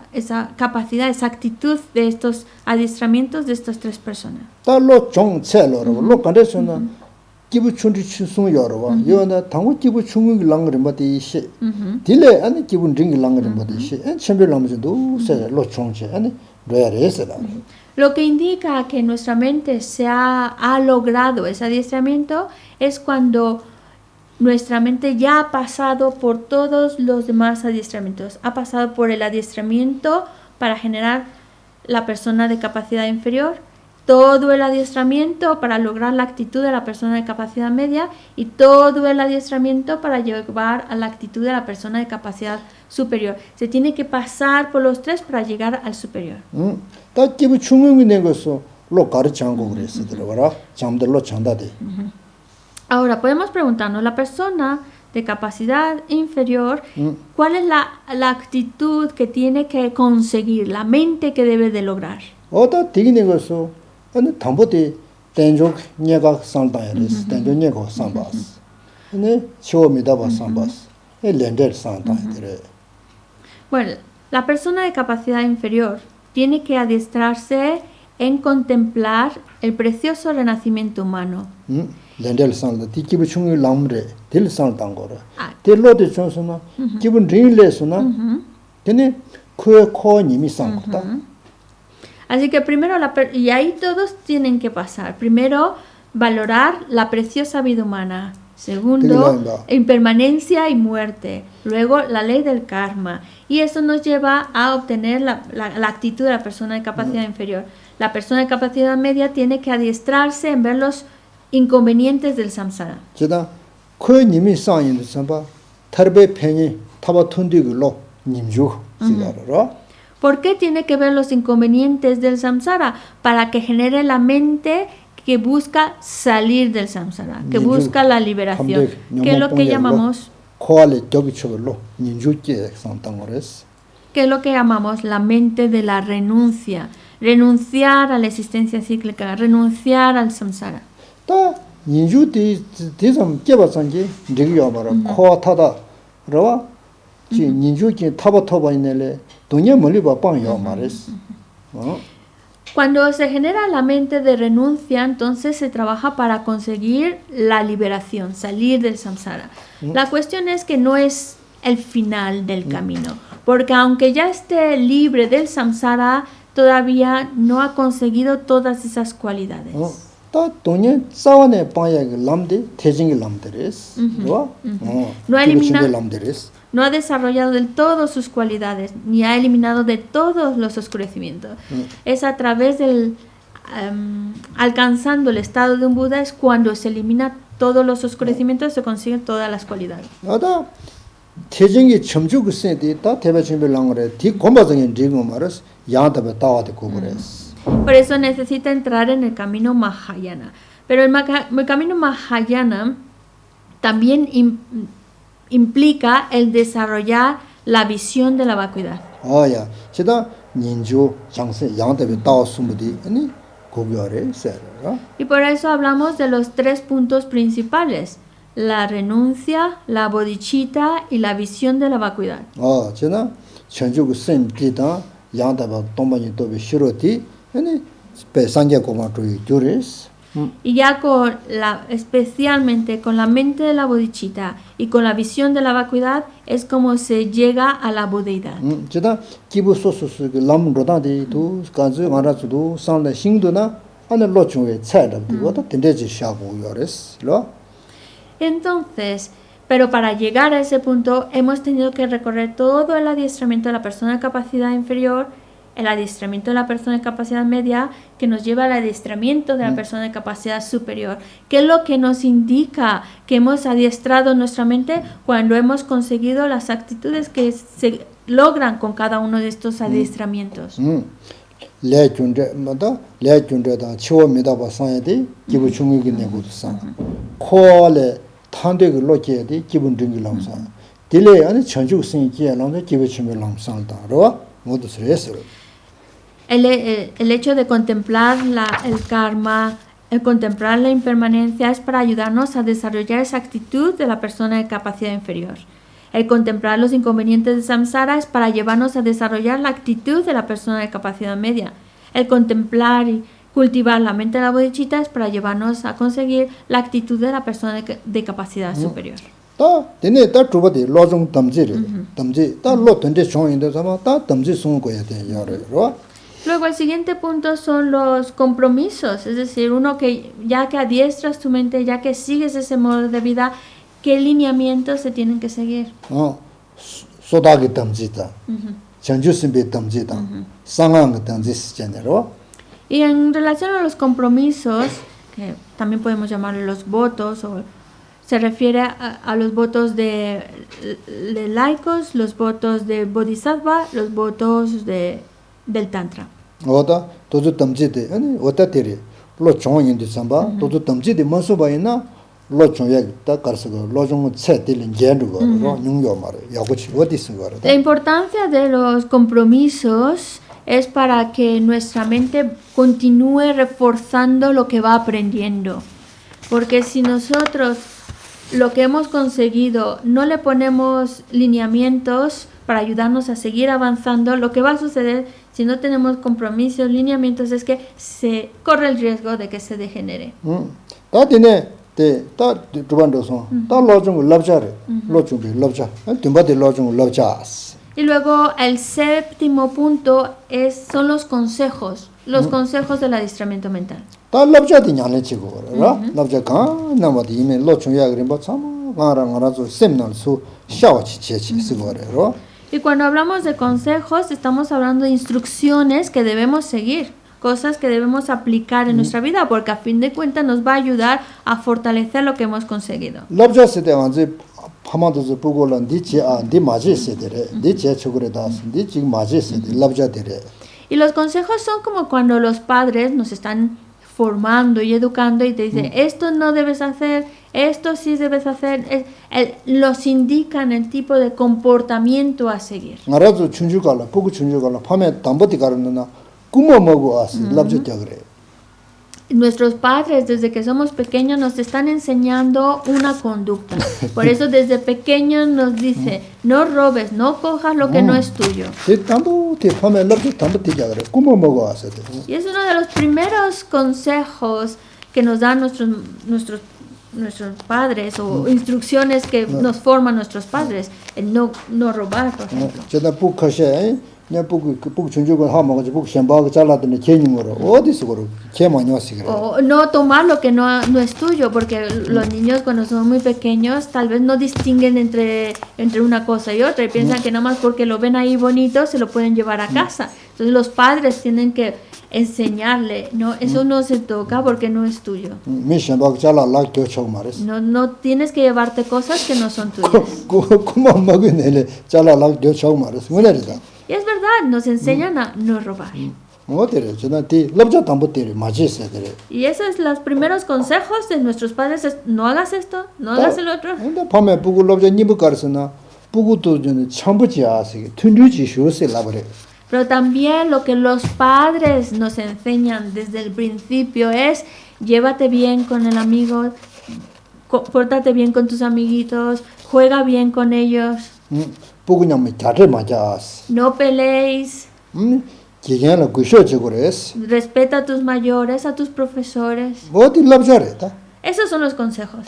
[SPEAKER 2] capacidad, esa actitud de estos adiestramientos de estas 3 personas.
[SPEAKER 1] 달로 종체로로 로 간데서나 기부 충지 추송 요로와 요나 당고 기부 충의 랑거리 뭐디 시 딜레 아니 기부 링 랑거리 뭐디 시 쳔별 남지도 세로 총체 아니 레레스라
[SPEAKER 2] Lo que indica que nuestra mente ha logrado ese adiestramiento es cuando nuestra mente ya ha pasado por todos los demás adiestramientos. Ha pasado por el adiestramiento para generar la persona de capacidad inferior, todo el adiestramiento para lograr la actitud de la persona de capacidad media y todo el adiestramiento para llevar a la actitud de la persona de capacidad superior. Se tiene que pasar por los 3 para llegar al superior.
[SPEAKER 1] 다 기부 충의 내고서 로 가르창고 그랬으더라 잠들로 chan다데
[SPEAKER 2] Ahora, podemos preguntarnos, la persona de capacidad inferior, ¿cuál es la actitud que tiene que conseguir, la mente que debe de lograr?
[SPEAKER 1] 어다 되기는 것서 아니 담보데 땡족 녀가 상다야레스 땡족 녀가 상바스 아니 쇼미다 바 상바스 에 렌델 상다야레
[SPEAKER 2] Bueno, la persona de capacidad inferior tiene que adiestrarse en contemplar el precioso renacimiento humano.
[SPEAKER 1] 렌델 상다 디기부 충의 람레 딜 상단 거라 딜로데 존스나 기분 릴레스나 되네 그에 코 님이 상다
[SPEAKER 2] Así que primero, y ahí todos tienen que pasar. Primero, valorar la preciosa vida humana. Segundo, impermanencia y muerte. Luego, la ley del karma. Y eso nos lleva a obtener la actitud de la persona de capacidad inferior. La persona de capacidad media tiene que adiestrarse en ver los inconvenientes del samsara. ¿Por qué tiene que ver los inconvenientes del samsara? Para que genere la mente que busca salir del samsara, que busca la liberación, que es lo que llamamos la mente de la renuncia, renunciar a la existencia cíclica, renunciar al samsara. Cuando se genera la mente de renuncia, entonces se trabaja para conseguir la liberación, salir del samsara. La cuestión es que no es el final del camino, porque aunque ya esté libre del samsara, todavía no ha conseguido todas esas cualidades. No ha desarrollado del todo sus cualidades, ni ha eliminado de todos los oscurecimientos. Es a través del alcanzando el estado de un Buda es cuando se elimina todos los oscurecimientos, se consiguen todas las cualidades. Por eso necesita entrar en el camino Mahayana. Pero el camino Mahayana también implica el desarrollar la visión de la vacuidad. Y por eso hablamos de los 3 puntos principales: la renuncia, la bodhicitta y la visión de la vacuidad. Y ya especialmente con la mente de la bodhicitta y con la visión de la vacuidad es como se llega a la budeidad. Entonces, pero para llegar a ese punto hemos tenido que recorrer todo el adiestramiento de la persona de capacidad inferior, el adiestramiento de la persona de capacidad media, que nos lleva al adiestramiento de la persona de capacidad superior, que es lo que nos indica que hemos adiestrado nuestra mente cuando hemos conseguido las actitudes que se logran con cada uno de estos adiestramientos. El hecho de contemplar el karma, el contemplar la impermanencia es para ayudarnos a desarrollar esa actitud de la persona de capacidad inferior. El contemplar los inconvenientes de samsara es para llevarnos a desarrollar la actitud de la persona de capacidad media. El contemplar y cultivar la mente de la bodhicitta es para llevarnos a conseguir la actitud de la persona de capacidad superior. Luego el siguiente punto son los compromisos, es decir, uno que ya que adiestras tu mente, ya que sigues ese modo de vida, ¿qué lineamientos se tienen que seguir? Y en relación a los compromisos, que también podemos llamarlos los votos, o se refiere a los votos de laicos, los votos de bodhisattva, los votos del tantra. La importancia de los compromisos es para que nuestra mente continúe reforzando lo que va aprendiendo. Porque si nosotros lo que hemos conseguido no le ponemos lineamientos para ayudarnos a seguir avanzando, lo que va a suceder si no tenemos compromisos, lineamientos, es que se corre el riesgo de que se degenere. Y luego el séptimo punto son los consejos del adiestramiento mental.
[SPEAKER 1] 다 럽자디 냐네 치고라 럽자가 나마디 이메 로충야 그림 바참 가라가라서 셈날수 샤와치 체치 쓰고래로.
[SPEAKER 2] Y cuando hablamos de consejos, estamos hablando de instrucciones que debemos seguir, cosas que debemos aplicar en nuestra vida, porque a fin de cuentas nos va a ayudar a fortalecer lo que hemos conseguido.
[SPEAKER 1] 럽자 세대 완전 파마도즈 보고는 디치 디 마지 세대래 디치 초그레다스 디치 마지 세대 럽자데래.
[SPEAKER 2] Y los consejos son como cuando los padres nos están formando y educando y te dicen, esto no debes hacer, esto sí debes hacer, los indican el tipo de comportamiento a seguir.
[SPEAKER 1] 나라도 춘주가라 보고 춘주가라 밤에 담보디 가르는나 꾸머 먹고 왔어 럽자자 그래.
[SPEAKER 2] Nuestros padres, desde que somos pequeños, nos están enseñando una conducta. Por eso, desde pequeños nos dice, no robes, no cojas lo que no es tuyo. Y es uno de los primeros consejos que nos dan nuestros padres o instrucciones que nos forman nuestros padres. El no robar, por ejemplo. O no tomar lo que no es tuyo, porque los niños cuando son muy pequeños tal vez no distinguen entre una cosa y otra y piensan que nada más porque lo ven ahí bonito se lo pueden llevar a casa. Entonces los padres tienen que enseñarle, no, eso no se toca porque no es tuyo. No tienes que llevarte cosas que no son tuyas. Y es verdad, nos enseñan a no robar. Y esos son los primeros consejos de nuestros padres, es, no hagas esto, no hagas el otro. Pero también lo que los padres nos enseñan desde el principio es, llévate bien con el amigo, pórtate bien con tus amiguitos, juega bien con ellos. No peleéis. Respeta a tus mayores, a tus profesores. Esos son los consejos.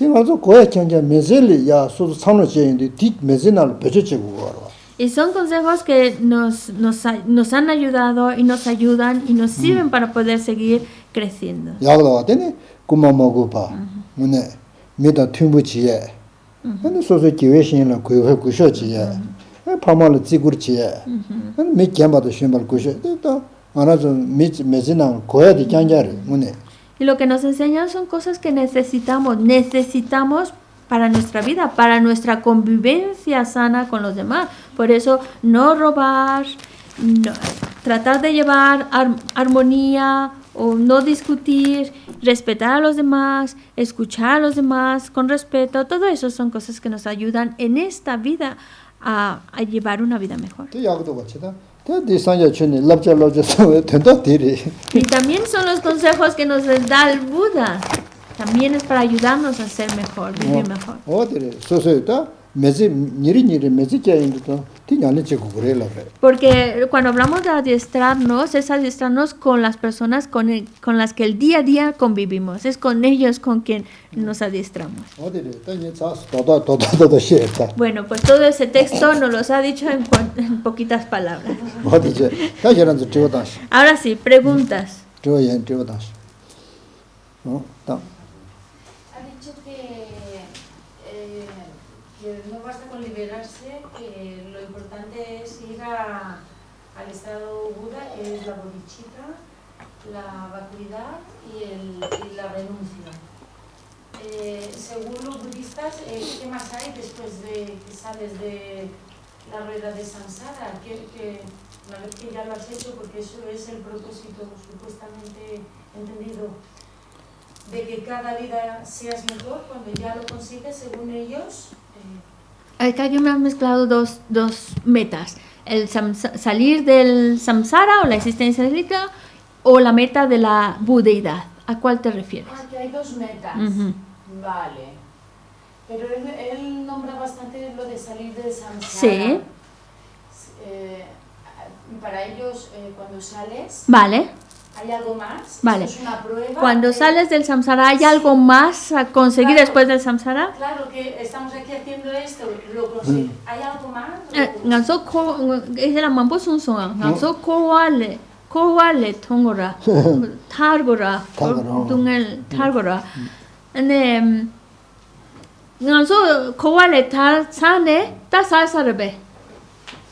[SPEAKER 2] Y son consejos que nos han ayudado y nos ayudan y nos sirven para poder seguir creciendo. Y lo que nos enseñan son cosas que necesitamos para nuestra vida, para nuestra convivencia sana con los demás. Por eso, no robar, tratar de llevar armonía o no discutir, respetar a los demás, escuchar a los demás con respeto. Todo eso son cosas que nos ayudan en esta vida a llevar una vida mejor. Y también son los consejos que nos da el Buda. También es para ayudarnos a ser mejor, vivir mejor. Porque cuando hablamos de adiestrarnos, es adiestrarnos con las personas con las que el día a día convivimos. Es con ellos con quien nos adiestramos. Bueno, pues todo ese texto nos los ha dicho en poquitas palabras. Ahora sí, preguntas.
[SPEAKER 3] Que no basta con liberarse, que lo importante es ir al estado Buda, que es la bodhicitta, la vacuidad y la renuncia. Según los budistas, ¿qué más hay después de que sales de la rueda de samsara? Que una vez que ya lo has hecho, porque eso es el propósito supuestamente entendido, de que cada vida seas mejor, cuando ya lo consigues, según ellos.
[SPEAKER 2] Acá yo me he mezclado dos metas, salir del samsara o la existencia cíclica o la meta de la budeidad. ¿A cuál te refieres?
[SPEAKER 3] Que hay dos metas. Vale. Pero él nombra bastante lo de salir del samsara.
[SPEAKER 2] Sí.
[SPEAKER 3] Para ellos, cuando sales,
[SPEAKER 2] vale,
[SPEAKER 3] ¿Hay algo más?
[SPEAKER 2] Vale.
[SPEAKER 3] ¿Esto es una prueba?
[SPEAKER 2] Cuando sales del samsara, ¿hay algo más a conseguir
[SPEAKER 3] Claro.
[SPEAKER 2] después del samsara?
[SPEAKER 3] Claro que estamos aquí haciendo esto, lo consigo. ¿Hay algo más?
[SPEAKER 2] Nganso ko es la mambo sun sun. Nganso ko wale tongora. Targora.
[SPEAKER 1] Targora.
[SPEAKER 2] Tungel targora. And nganso ko wale tar sane ta sarbe.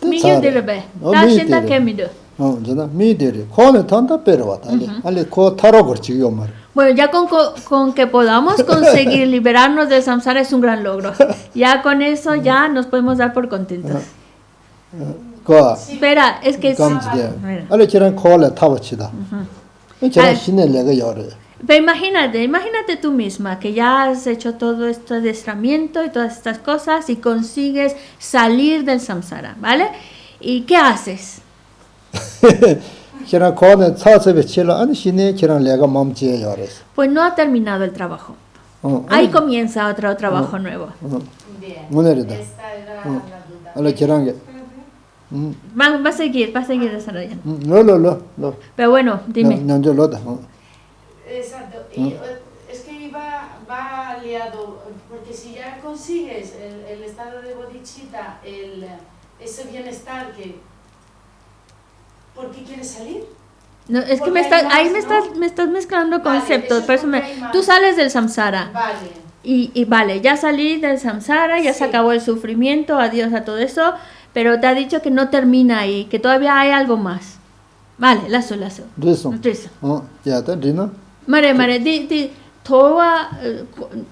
[SPEAKER 2] Miyo dirbe. Ta shinda kemido.
[SPEAKER 1] 저나 미데리 코네 탄다 페르와타 알레 코 타로 거치요 말
[SPEAKER 2] Bueno, ya con que podamos conseguir liberarnos del samsara es un gran logro. Ya con eso ya nos podemos dar por contentos.
[SPEAKER 1] 거
[SPEAKER 2] Espera, es que...
[SPEAKER 1] 감지데 알레 저런 코레 타버치다 저런 신의 내가 열어
[SPEAKER 2] Pero imagínate tú misma que ya has hecho todo este adiestramiento y todas estas cosas y consigues salir del samsara, ¿vale? ¿Y qué haces?
[SPEAKER 1] 저런 코네 차서베 치라 아니 신의 저런 내가 맘지에 열어서
[SPEAKER 2] Pues no ha terminado el trabajo. Ahí comienza otro trabajo nuevo.
[SPEAKER 3] Bien.
[SPEAKER 1] 오늘이다
[SPEAKER 3] Esta era la duda.
[SPEAKER 1] 알레 저런 게
[SPEAKER 2] Va a seguir desarrollando.
[SPEAKER 1] 로로로
[SPEAKER 2] Pero bueno, dime.
[SPEAKER 1] 년절로다
[SPEAKER 3] Exacto. Y es que va aliado, porque si ya consigues el estado de bodhicitta, ese bienestar que... ¿Por qué quieres salir?
[SPEAKER 2] No, es que
[SPEAKER 3] Porque hay
[SPEAKER 2] ahí
[SPEAKER 3] más,
[SPEAKER 2] me estás mezclando
[SPEAKER 3] Vale,
[SPEAKER 2] conceptos.
[SPEAKER 3] eso
[SPEAKER 2] Por
[SPEAKER 3] es
[SPEAKER 2] eso
[SPEAKER 3] porque hay más.
[SPEAKER 2] tú sales del samsara.
[SPEAKER 3] Vale.
[SPEAKER 2] Y vale, ya salí del samsara, ya se
[SPEAKER 3] Sí.
[SPEAKER 2] acabó el sufrimiento, adiós a todo eso, pero te ha dicho que no termina ahí, que todavía hay algo más. Vale, lazo.
[SPEAKER 1] 그래서
[SPEAKER 2] Nutrizo.
[SPEAKER 1] 야다 리나
[SPEAKER 2] Mare, di, towa,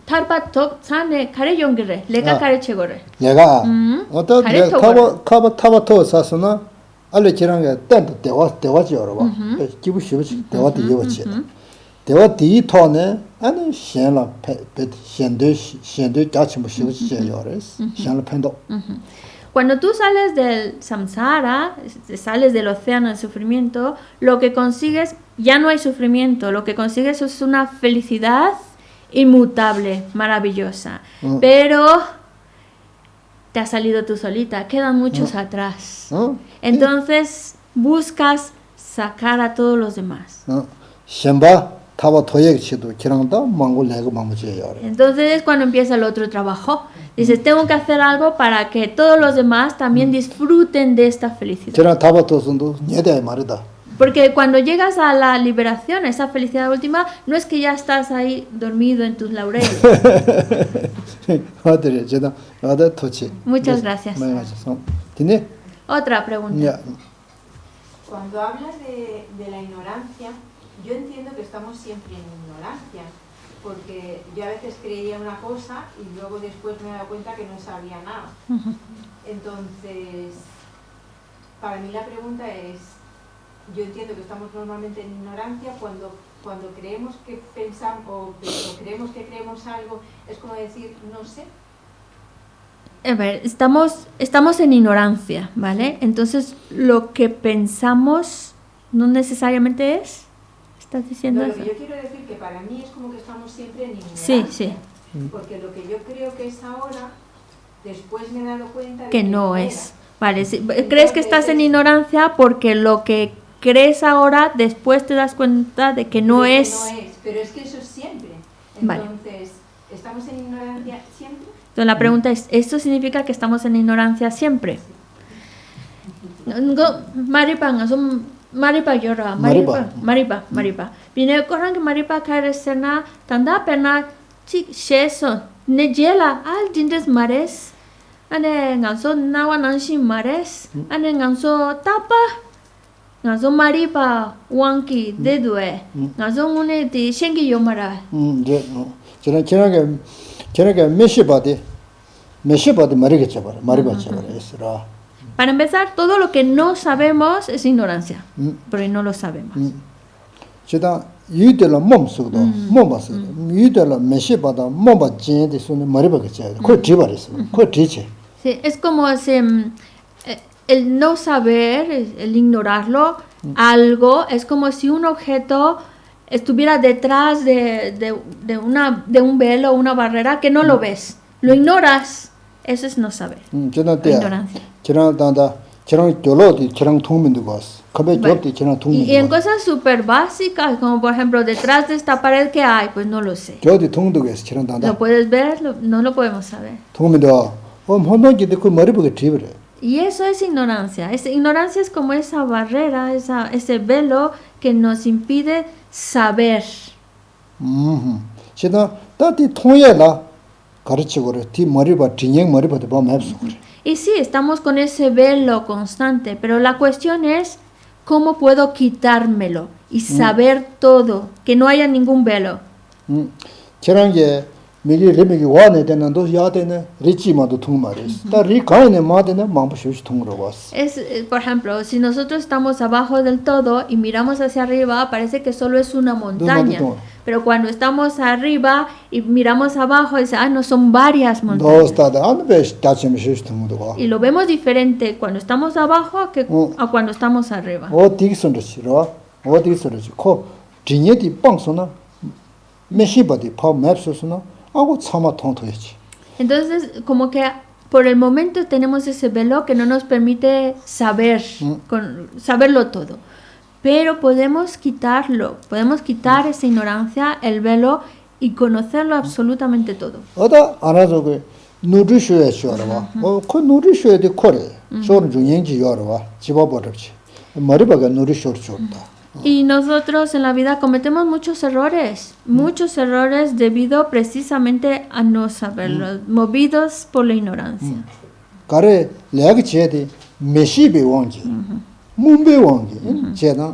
[SPEAKER 2] tarpa top, sane, kare yongere, lega kare chegore.
[SPEAKER 1] 내가 어떤
[SPEAKER 2] 가래
[SPEAKER 1] 타바토 사서나 알레 저런 게 땐도 대화지 열어봐 기부 쉬우지 대화도 이어지 대화 뒤토네 아니 현라 현대 같이 뭐 쉬우지 열어서 현라 팬도
[SPEAKER 2] Cuando tú sales del samsara, sales del océano del sufrimiento, lo que consigues, ya no hay sufrimiento, lo que consigues es una felicidad inmutable, maravillosa. Pero te has salido tú solita, quedan muchos atrás. Entonces buscas sacar a todos los demás.
[SPEAKER 1] 현바 타바 토액치도 기랑다 망고 내가 망무지 열어
[SPEAKER 2] Entonces es cuando empieza el otro trabajo. Dices, tengo que hacer algo para que todos los demás también disfruten de esta felicidad.
[SPEAKER 1] 저런 타바토선도 녀대 말이다
[SPEAKER 2] Porque cuando llegas a la liberación, esa felicidad última, no es que ya estás ahí dormido en tus laureles.
[SPEAKER 1] 아들이 제가 아들 토치
[SPEAKER 2] Muchas gracias.
[SPEAKER 1] 많이 가져서 디네
[SPEAKER 2] Otra pregunta.
[SPEAKER 1] 야
[SPEAKER 4] Cuando hablas de la ignorancia, yo entiendo que estamos siempre en ignorancia, porque yo a veces creía una cosa y luego después me he dado cuenta que no sabía nada. Entonces, para mí la pregunta es, yo entiendo que estamos normalmente en ignorancia cuando creemos que pensamos o creemos que creemos algo, es como decir, no sé.
[SPEAKER 2] A ver, estamos en ignorancia, ¿vale? Entonces, lo que pensamos no necesariamente es. ¿Estás diciendo
[SPEAKER 4] No, lo
[SPEAKER 2] eso?
[SPEAKER 4] que yo quiero decir que para mí es como que estamos siempre en
[SPEAKER 2] Sí,
[SPEAKER 4] ignorancia.
[SPEAKER 2] sí.
[SPEAKER 4] Porque lo que yo creo que es ahora, después me he dado cuenta de
[SPEAKER 2] Que no
[SPEAKER 4] era.
[SPEAKER 2] es. Vale, sí, crees que estás en ignorancia porque lo que crees ahora, después te das cuenta de que no
[SPEAKER 4] De que
[SPEAKER 2] es.
[SPEAKER 4] no es, pero es que eso es siempre.
[SPEAKER 2] Vale.
[SPEAKER 4] Entonces, ¿estamos en ignorancia siempre?
[SPEAKER 2] Entonces la pregunta es, ¿esto significa que estamos en ignorancia siempre? Maripa llora, Maripa. Viene corran que Maripa cae cena, tanda pena, chic, sheso, nejela, al jindes mares, ane ganso nawa nanshi mares, ane ganso tapa, ganso Maripa, wanki, dedue, ganso mune di shengi yomara.
[SPEAKER 1] 저렇게 메시바데 말이게 잡아라 말이바 잡아라 있으라
[SPEAKER 2] Para empezar, todo lo que no sabemos es ignorancia, porque no lo sabemos.
[SPEAKER 1] 제가 유들라 몸속도 몸바서 유들라 메시바다 몸바 진데 손에 말이바게 잡아라 그 뒤바랬어 그 뒤체
[SPEAKER 2] Sí, es como el no saber, el ignorarlo, algo, es como si un objeto estuviera detrás de un velo, una barrera que no lo ves. Lo ignoras, eso es no saber.
[SPEAKER 1] 저는 때
[SPEAKER 2] Ignorancia.
[SPEAKER 1] 저런 단다 저랑 결혼이 저랑 통면도 봤어. 갑에 접대 저랑
[SPEAKER 2] Y en
[SPEAKER 1] 통면.
[SPEAKER 2] cosas súper básicas, como por ejemplo, detrás de esta pared que hay, pues no lo sé.
[SPEAKER 1] 저도 통도 했어. 저랑
[SPEAKER 2] ¿Lo
[SPEAKER 1] 단다.
[SPEAKER 2] puedes ver? No lo podemos saber.
[SPEAKER 1] 통면도 혼나게 그 머리 보게 뒤버려.
[SPEAKER 2] Y eso es ignorancia. Ignorancia es como esa barrera, ese velo que nos impide saber.
[SPEAKER 1] 제가 다티 통해라 가르치고 그래. 뒤 머리 봐. 진행 머리 봐도 봐 맵서 그래.
[SPEAKER 2] Y sí, estamos con ese velo constante, pero la cuestión es cómo puedo quitármelo y saber todo, que no haya ningún velo.
[SPEAKER 1] 저랑 게 미리 레미기 와네 되는 도 야되네. 리치마도 통 말이야. 다 리가이네 마되네 망부시 통으로 왔어.
[SPEAKER 2] Por ejemplo, si nosotros estamos abajo del todo y miramos hacia arriba, parece que solo es una montaña. Pero cuando estamos arriba y miramos abajo, no, son varias montañas.
[SPEAKER 1] 너스타다 안 베스 다치미시 통도 봐.
[SPEAKER 2] Y lo vemos diferente cuando estamos abajo a cuando estamos arriba.
[SPEAKER 1] 어디선도 싫어? 어디선도 코 진예디 빵소나 메시바디 파 맵소스나 하고 참아 통통했지.
[SPEAKER 2] Entonces, como que por el momento tenemos ese velo que no nos permite saber, saberlo todo. Pero podemos quitarlo, podemos quitar esa ignorancia, el velo, y conocerlo absolutamente todo.
[SPEAKER 1] 어다 알아서 그 누리셔야 쉬어라. 그 누리셔야 돼 코레. 저런 중행지 열어와. 집어버렸지. 머리바가 누리셔 줬다.
[SPEAKER 2] Y nosotros en la vida cometemos muchos errores debido precisamente a no saberlo, movidos por la ignorancia.
[SPEAKER 1] 가래 내가 제대 메시베 왕지. 문베 왕지. 제가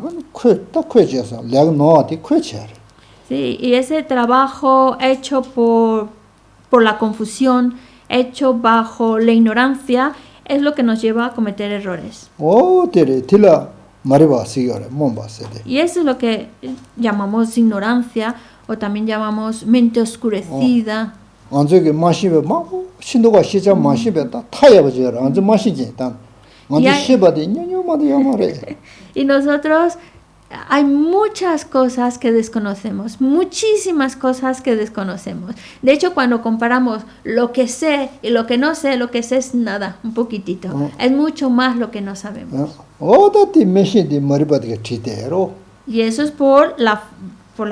[SPEAKER 1] 딱 그래서 내가 너한테 그래야.
[SPEAKER 2] Sí, y ese trabajo hecho por la confusión, hecho bajo la ignorancia, es lo que nos lleva a cometer errores.
[SPEAKER 1] 때래 딜라 말해봐 시거래 몸바세데.
[SPEAKER 2] Y eso es lo que llamamos ignorancia o también llamamos mente oscurecida.
[SPEAKER 1] 언제게 마시베 막 신도가 시자 마시베 다 타야버지라. 언제 마시지 일단. 언제 시바데 녀녀마데 야마래.
[SPEAKER 2] Y nosotros hay muchas cosas que desconocemos, muchísimas cosas que desconocemos. De hecho, cuando comparamos lo que sé y lo que no sé, lo que sé es nada, un poquitito. Es mucho más lo que no sabemos.
[SPEAKER 1] 어디 메시디 머리바디가 지대로.
[SPEAKER 2] Y eso es por la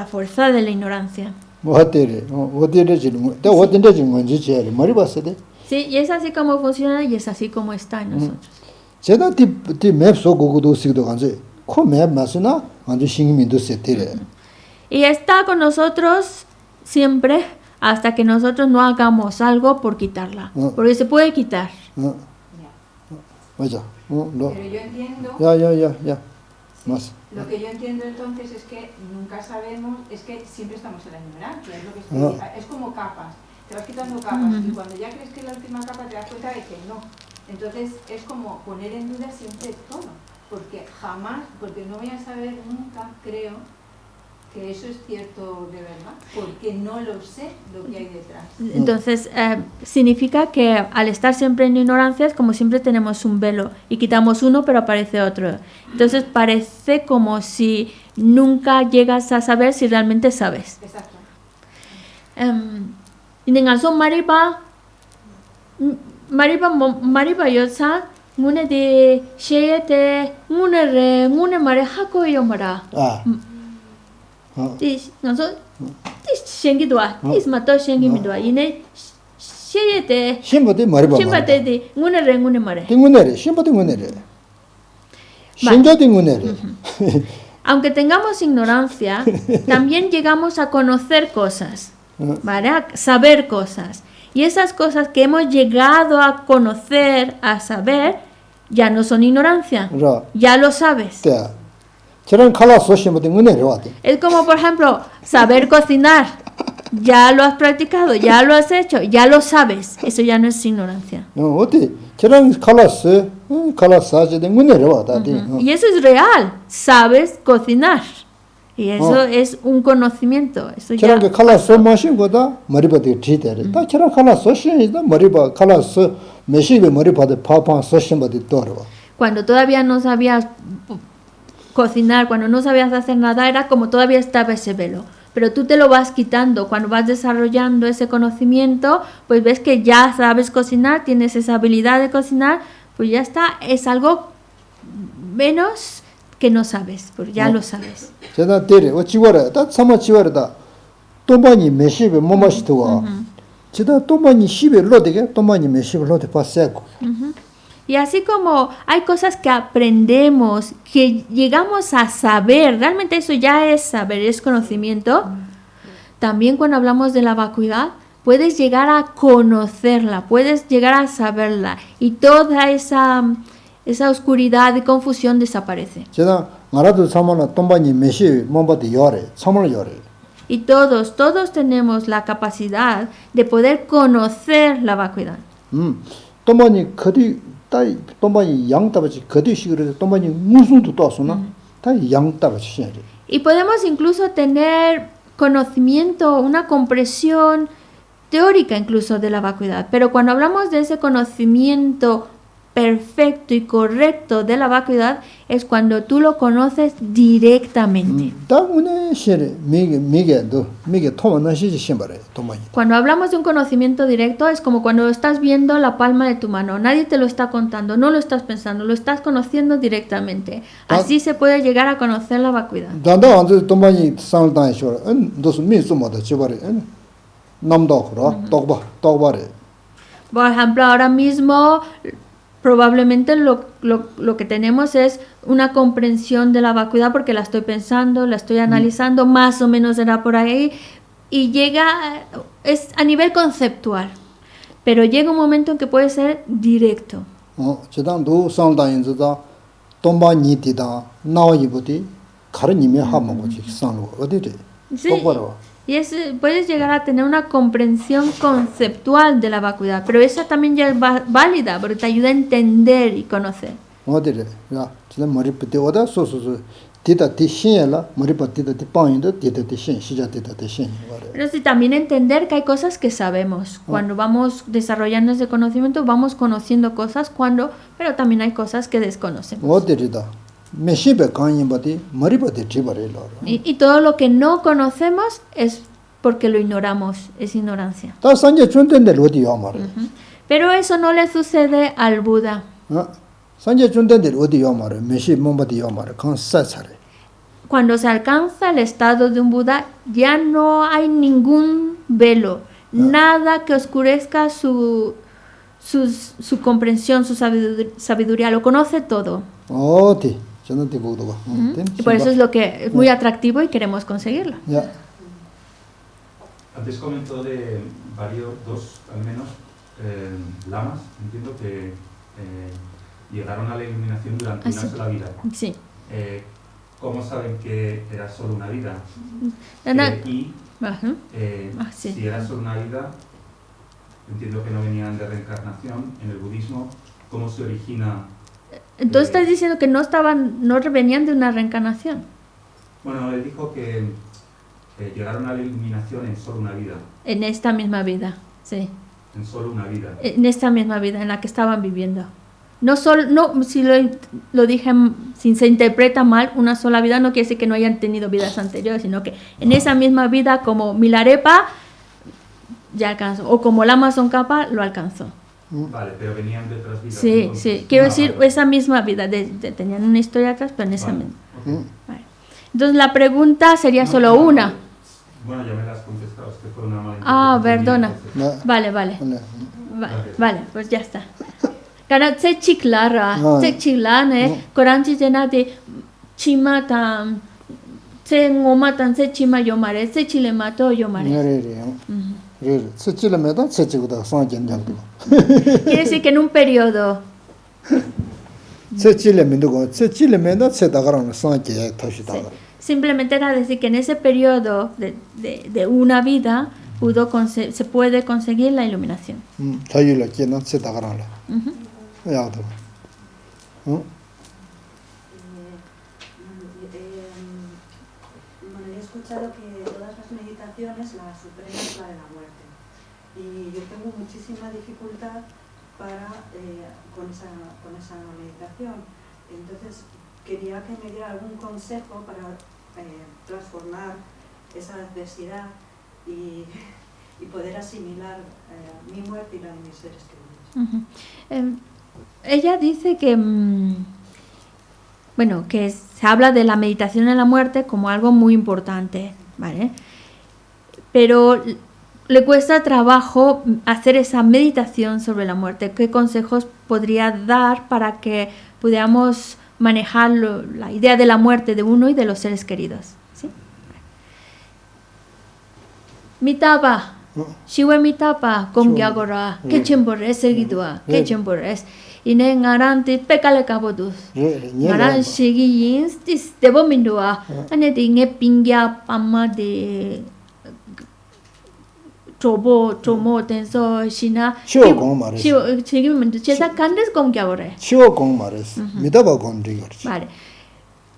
[SPEAKER 2] fuerza de la ignorancia. Sí, y es así como funciona y es así como está en nosotros.
[SPEAKER 1] 제가 디 맵소 고고도 시도 간제 코맵 마스나 완전 신민도 세테래.
[SPEAKER 2] Y está con nosotros siempre hasta que nosotros no hagamos algo por quitarla, porque se puede quitar.
[SPEAKER 1] 맞아.
[SPEAKER 4] Pero yo entiendo.
[SPEAKER 1] 야. más.
[SPEAKER 4] Lo que yo entiendo entonces es que nunca sabemos, es que siempre estamos en la ignorancia, es lo que estoy, es como capas, te vas quitando capas y cuando ya crees que es la última capa te das cuenta de que no. Entonces es como poner en duda siempre todo, porque no voy a saber nunca, creo, que eso es cierto de verdad, porque no lo sé lo que hay detrás.
[SPEAKER 2] Entonces, significa que al estar siempre en ignorancia es como siempre tenemos un velo y quitamos uno pero aparece otro. Entonces parece como si nunca llegas a saber si realmente sabes.
[SPEAKER 4] Exacto.
[SPEAKER 2] Inengason mariba yosa ngune de sheyete ngune mare hako yomara. nosotros shengi doa mato shengi mi doa ine sheyete
[SPEAKER 1] 심보데 머리바.
[SPEAKER 2] shimbate ngune mare.
[SPEAKER 1] 띵군네래. 심보데 군네래. 신조데 군네래.
[SPEAKER 2] Aunque tengamos ignorancia, también llegamos a conocer cosas, ¿vale? A saber cosas. Y esas cosas que hemos llegado a conocer, a saber, ya no son ignorancia. Ya lo sabes.
[SPEAKER 1] 저런 칼라서 심보데 군네래 와데.
[SPEAKER 2] Es como, por ejemplo, saber cocinar. Ya lo has practicado, ya lo has hecho, ya lo sabes. Eso ya no es ignorancia.
[SPEAKER 1] 어때? 저런 칼라서 칼라사제데 군네래 와다데.
[SPEAKER 2] Y eso es real. Sabes cocinar. Y eso es un conocimiento. Eso ya.
[SPEAKER 1] 저런 칼라서 마신 거다 머리바데 지대래. 다 저런 칼라서 신이다 머리바 칼라서 메시베 머리바데 파파 서심바데 떠러.
[SPEAKER 2] Cuando todavía no sabías cocinar, cuando no sabías hacer nada, era como todavía estaba ese velo. Pero tú te lo vas quitando. Cuando vas desarrollando ese conocimiento, pues ves que ya sabes cocinar, tienes esa habilidad de cocinar, pues ya está. Es algo menos que no sabes, porque ya lo sabes.
[SPEAKER 1] 제가 때려 어찌거래 다 참아 지거래다 돈반이 몇십에 뭐마시도가 제가 돈반이 10에 로되게 돈반이 몇십에 로되 passe고
[SPEAKER 2] Y así como hay cosas que aprendemos, que llegamos a saber, realmente eso ya es saber, es conocimiento, también cuando hablamos de la vacuidad, puedes llegar a conocerla, puedes llegar a saberla y toda esa oscuridad y confusión desaparece.
[SPEAKER 1] 제가 나라도 참아나 돈반이 몇십에 뭐바디 요래 참을 요래
[SPEAKER 2] Y todos tenemos la capacidad de poder conocer la vacuidad.
[SPEAKER 1] 돈반이 거디 따이 돈반이 양답지 거디식으로 돈반이 무슨도 떠서나 다 양답지 시야래
[SPEAKER 2] Y podemos incluso tener conocimiento, una comprensión teórica incluso de la vacuidad. Pero cuando hablamos de ese conocimiento perfecto y correcto de la vacuidad, es cuando tú lo conoces directamente.
[SPEAKER 1] 다 오늘 시래 미게 토마나시지 신바래 돈반이
[SPEAKER 2] Cuando hablamos de un conocimiento directo, es como cuando estás viendo la palma de tu mano. Nadie te lo está contando, no lo estás pensando, lo estás conociendo directamente. Así se puede llegar a conocer la vacuidad.
[SPEAKER 1] 단다 안도 돈반이 상당히 쇼 너스 미스모다 지바래 남도 그러 똑바래
[SPEAKER 2] Por ejemplo, ahora mismo probablemente lo que tenemos es una comprensión de la vacuidad porque la estoy pensando, la estoy analizando, más o menos era por ahí, y es a nivel conceptual, pero llega un momento en que puede ser directo.
[SPEAKER 1] 제당도 상당히 저다 돈반이 디다 나와이부디 가르님이 하모고지 상로 어디래
[SPEAKER 2] Sí,
[SPEAKER 1] 똑바로
[SPEAKER 2] y puedes llegar a tener una comprensión conceptual de la vacuidad, pero esa también ya es válida porque te ayuda a entender y conocer.
[SPEAKER 1] 어디래 야 지금 머리부터 오다 소소소 디다 디신이라 머리부터 디다 디방인도 디다 디신 시작 디다 디신 말해
[SPEAKER 2] Pero sí, también entender que hay cosas que sabemos. Cuando vamos desarrollando ese conocimiento, vamos conociendo cosas, pero también hay cosas que desconocemos.
[SPEAKER 1] 어디리다 메시베 강인바디 머리부터 지바래라
[SPEAKER 2] Y todo lo que no conocemos es porque lo ignoramos, es ignorancia.
[SPEAKER 1] 다 산제 준된데 어디야 말해
[SPEAKER 2] Pero eso no le sucede al Buda.
[SPEAKER 1] 산제 준된데 어디야 말해 메시 몸바디야 말해 간 사차래
[SPEAKER 2] Cuando se alcanza el estado de un Buda, ya no hay ningún velo, nada que oscurezca su comprensión, su sabiduría, lo conoce todo.
[SPEAKER 1] 어디 저는 디고도 봐
[SPEAKER 2] Y por eso es lo que es muy atractivo y queremos conseguirlo.
[SPEAKER 1] 야
[SPEAKER 5] Antes comentó de dos al menos, lamas, entiendo que llegaron a la iluminación durante una sola vida.
[SPEAKER 2] Sí.
[SPEAKER 5] ¿Cómo saben que era solo una vida?
[SPEAKER 2] Sí.
[SPEAKER 5] Si era solo una vida, entiendo que no venían de reencarnación. En el budismo, ¿cómo se origina?
[SPEAKER 2] Entonces estás diciendo que no venían de una reencarnación.
[SPEAKER 5] Bueno, él dijo que llegaron a la iluminación en solo una vida.
[SPEAKER 2] En esta misma vida, sí.
[SPEAKER 5] En solo una vida.
[SPEAKER 2] En esta misma vida en la que estaban viviendo. Si lo dije, si se interpreta mal, una sola vida no quiere decir que no hayan tenido vidas anteriores, sino que en esa misma vida, como Milarepa ya alcanzó, o como Lama Tsongkhapa lo alcanzó.
[SPEAKER 5] Vale, pero venían de otras vidas.
[SPEAKER 2] Sí,
[SPEAKER 5] entonces.
[SPEAKER 2] sí, quiero decir esa misma vida, tenían una historia atrás, pero en esa misma.
[SPEAKER 5] Okay.
[SPEAKER 2] Vale. Entonces la pregunta sería solo una.
[SPEAKER 5] Bueno, ya me la has contestado, es que fue una mala
[SPEAKER 2] Perdona.
[SPEAKER 5] entonces.
[SPEAKER 2] Vale, pues ya está. Karena tse chiklara, tse chiklane, koranchi jenati chimatan, tse ngomatan tse chima yomare, tse chilemato yomare. Quiere decir que en un periodo simplemente era decir que en ese periodo de una vida se puede conseguir la iluminación.
[SPEAKER 6] He escuchado que de todas las meditaciones la suprema es la de la muerte. Y yo tengo muchísima dificultad con esa meditación. Entonces quería que me diera algún consejo para transformar esa adversidad y poder asimilar mi muerte y la de mis seres queridos.
[SPEAKER 2] Ella dice bueno, que se habla de la meditación en la muerte como algo muy importante, ¿vale? Pero le cuesta trabajo hacer esa meditación sobre la muerte. ¿Qué consejos podría dar para que pudiéramos manejar la idea de la muerte de uno y de los seres queridos? ¿Sí? Mitaba, shiwe mitaba, gomgyagora, kechembores, seguidua, kechembores. Ine ngaranti pekale kabodus. Ngaran shigi yins tis debo mindua. Ane di nge pingya pama de tromo tenso shina.
[SPEAKER 1] Shio gong mares.
[SPEAKER 2] Shigi mindu chesa kandes gomgyagore.
[SPEAKER 1] Shio gong mares. Midaba gong rigor.
[SPEAKER 2] Vale.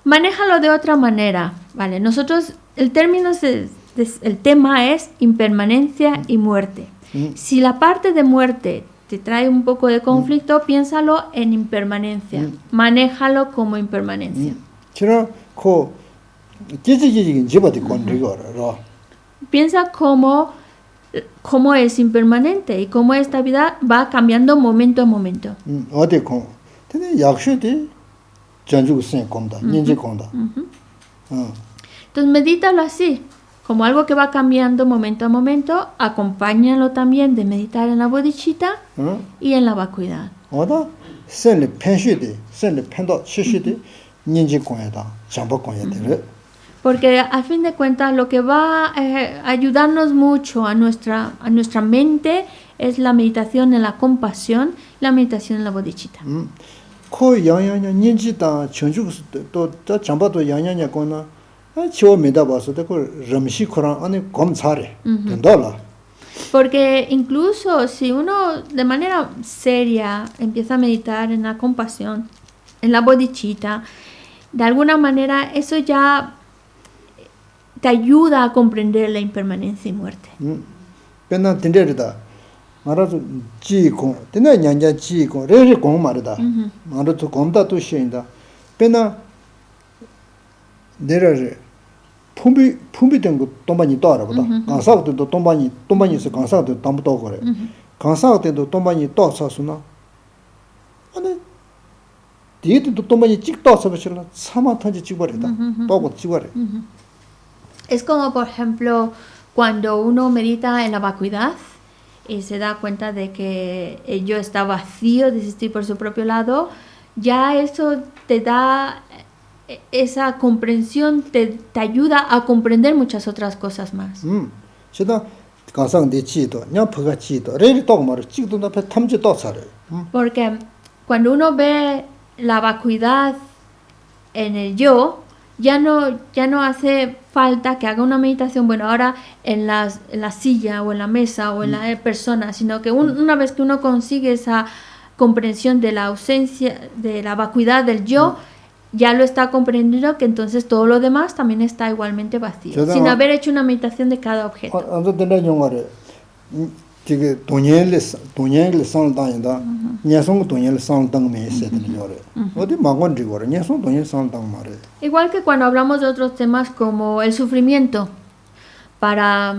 [SPEAKER 2] Manéjalo de otra manera, ¿vale? Nosotros, el término, el tema es impermanencia y muerte. Si la parte de muerte te trae un poco de conflicto, piénsalo en impermanencia. Manéjalo como impermanencia. Piensa cómo es impermanente y cómo esta vida va cambiando momento a momento. Entonces medítalo así, como algo que va cambiando momento a momento. Acompáñalo también de meditar en la bodhicitta y en la vacuidad. Porque a fin de cuentas lo que va a ayudarnos mucho a nuestra mente es la meditación en la compasión, la meditación en la bodhicitta. Porque incluso si uno de manera seria empieza a meditar en la compasión, en la bodhicitta, de alguna manera eso ya te ayuda a comprender la impermanencia y muerte.
[SPEAKER 1] 품비 된거 돈반이 떠라보다. 강사도 돈반이서 강사도 담도 그래. 강사도 돈반이 떠서서나. 아니 뒤에도 돈반이 찍떠서 버실라. 사마탄지 찍버리다. 또고 찍버려.
[SPEAKER 2] Es como por ejemplo cuando uno medita en la vacuidad y se da cuenta de que el yo está vacío de existir por su propio lado, ya eso te da esa comprensión, te ayuda a comprender muchas otras cosas más. Porque cuando uno ve la vacuidad en el yo, ya no hace falta que haga una meditación, bueno, ahora en la silla o en la mesa o en la persona, sino que una vez que uno consigue esa comprensión de la ausencia, de la vacuidad del yo, ya lo está comprendiendo, que entonces todo lo demás también está igualmente vacío, sin haber hecho una meditación de cada objeto. Igual que cuando hablamos de otros temas como el sufrimiento, para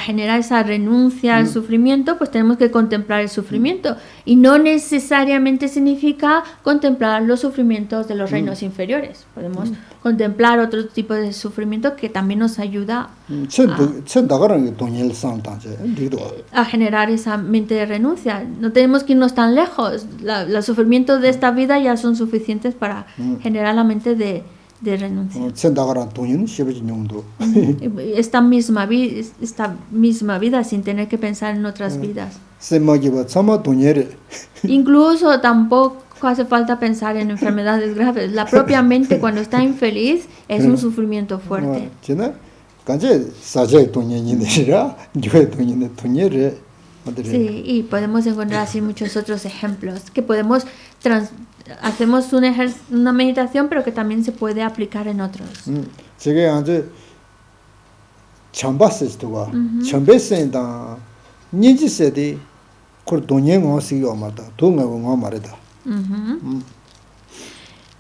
[SPEAKER 2] generar esa renuncia al sufrimiento, pues tenemos que contemplar el sufrimiento. Y no necesariamente significa contemplar los sufrimientos de los reinos inferiores. Podemos contemplar otro tipo de sufrimiento que también nos ayuda a generar esa mente de renuncia. No tenemos que irnos tan lejos. Los sufrimientos de esta vida ya son suficientes para generar la mente de renuncia. Esta misma vida sin tener que pensar en otras vidas. Incluso tampoco hace falta pensar en enfermedades graves. La propia mente cuando está infeliz es un sufrimiento fuerte. Sí, y podemos encontrar así muchos otros ejemplos que podemos hacemos una meditación, pero que también se puede aplicar en otros.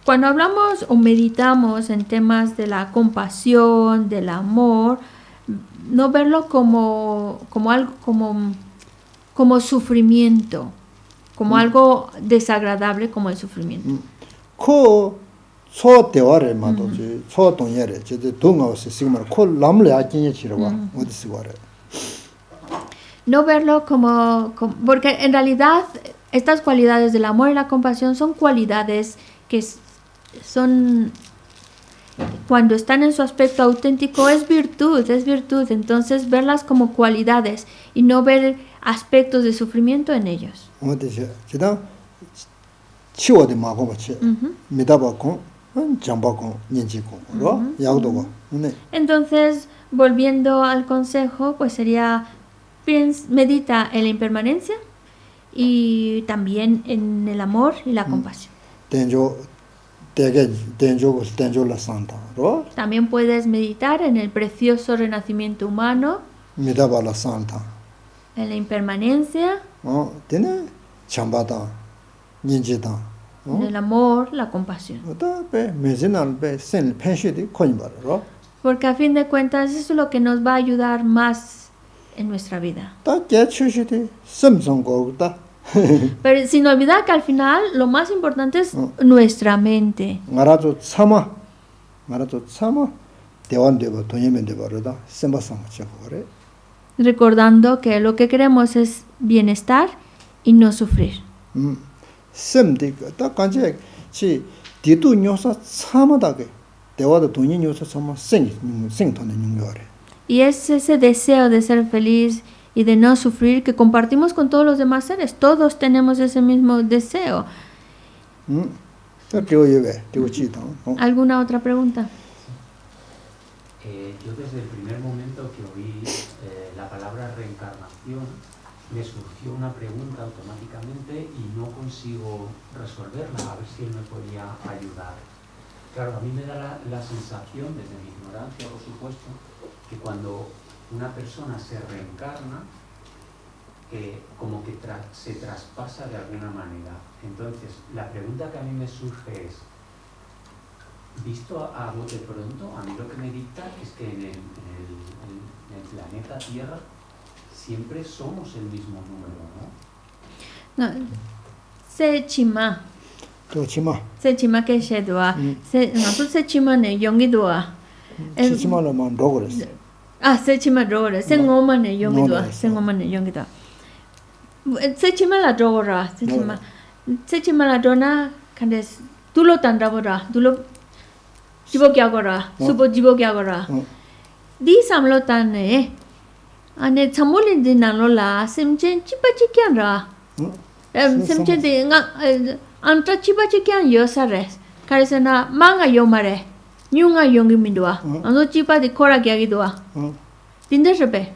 [SPEAKER 2] Cuando hablamos o meditamos en temas de la compasión, del amor, no verlo como algo como sufrimiento, como algo desagradable como el sufrimiento.
[SPEAKER 1] 초 대화를 마도지 초 동예래 제대 동하우스 시그마 콜 남래 아진이 치러와 어디서 와래
[SPEAKER 2] No verlo porque en realidad estas cualidades del amor y la compasión son cualidades que son, cuando están en su aspecto auténtico, es virtud. Entonces verlas como cualidades y no ver aspectos de sufrimiento en ellos.
[SPEAKER 1] 어디서 제가 치워대 마고바치 미다바고 잠바고 년지고 야고도고 네
[SPEAKER 2] Entonces, volviendo al consejo, pues sería medita en la impermanencia y también en el amor y la compasión.
[SPEAKER 1] la santa, ¿no?
[SPEAKER 2] También puedes meditar en el precioso renacimiento humano,
[SPEAKER 1] Midaba la santa.
[SPEAKER 2] en la impermanencia,
[SPEAKER 1] Tiene chambada, ninjita.
[SPEAKER 2] en el amor, la compasión. Porque a fin de cuentas eso es lo que nos va a ayudar más en nuestra vida. Pero sin olvidar que al final lo más importante es nuestra mente. Recordando que lo que queremos es bienestar y no sufrir. Y es ese deseo de ser feliz y de no sufrir que compartimos con todos los demás seres. Todos tenemos ese mismo deseo. ¿Alguna otra pregunta?
[SPEAKER 7] Yo desde el primer momento que oí la palabra reencarnación, me surgió una pregunta automáticamente y no consigo resolverla, a ver si él me podía ayudar. Claro, a mí me da la sensación, desde mi ignorancia por supuesto, que cuando una persona se reencarna, como que se traspasa de alguna manera. Entonces, la pregunta que a mí me surge es, visto a bote pronto, a mí lo que me dicta es que en el planeta Tierra siempre somos el mismo número, ¿no?
[SPEAKER 2] No. Sechima. Sechima que shedwa. No, sechima ne yongidwa.
[SPEAKER 1] Sechima lo mandogres.
[SPEAKER 2] Sechima drogore. Sengoma ne yongidwa. Sengoma ne yongidwa. Sechima la drogora. Sechima la drona kandes dulo tandrabora. Dulo jibokyagora. Subo jibokyagora. Di samlo tane. Ane chamolin dinalola semchen chipachikyanra. Semchen de anta chipachikyan yosares. Karesena manga yomare. Nyunga yongi mindua. Ano chipa de kora gyagidua. Dinderepe.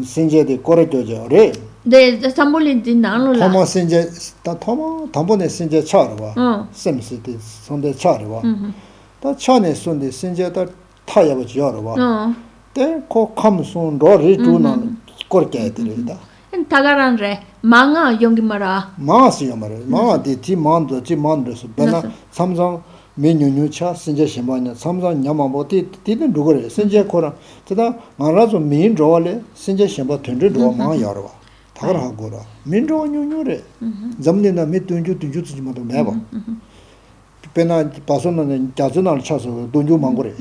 [SPEAKER 1] Sinje de korejoje re.
[SPEAKER 2] De chamolin dinalola.
[SPEAKER 1] Tomo sinje tambone sinje charwa. Semse de sonde charwa. Ta chane sonde sinje da 타야고 지어봐. 코 감순 로리 주는 거렇게 들이다.
[SPEAKER 2] 타가란레 망아 용기마라.
[SPEAKER 1] 마시야 말이야. 마디 지만도서 배나 삼성 메뉴뉴차 신제 심바냐 삼성 냐마보티 디는 누구래. 신제 코라. 저다 말아서 민로래. 신제 심바 된들 로 마야로. 타가라고라. 민로 뉴뉴래. 점내나 미tunju 매봐. Pena pasó en el chazo, donde mangore.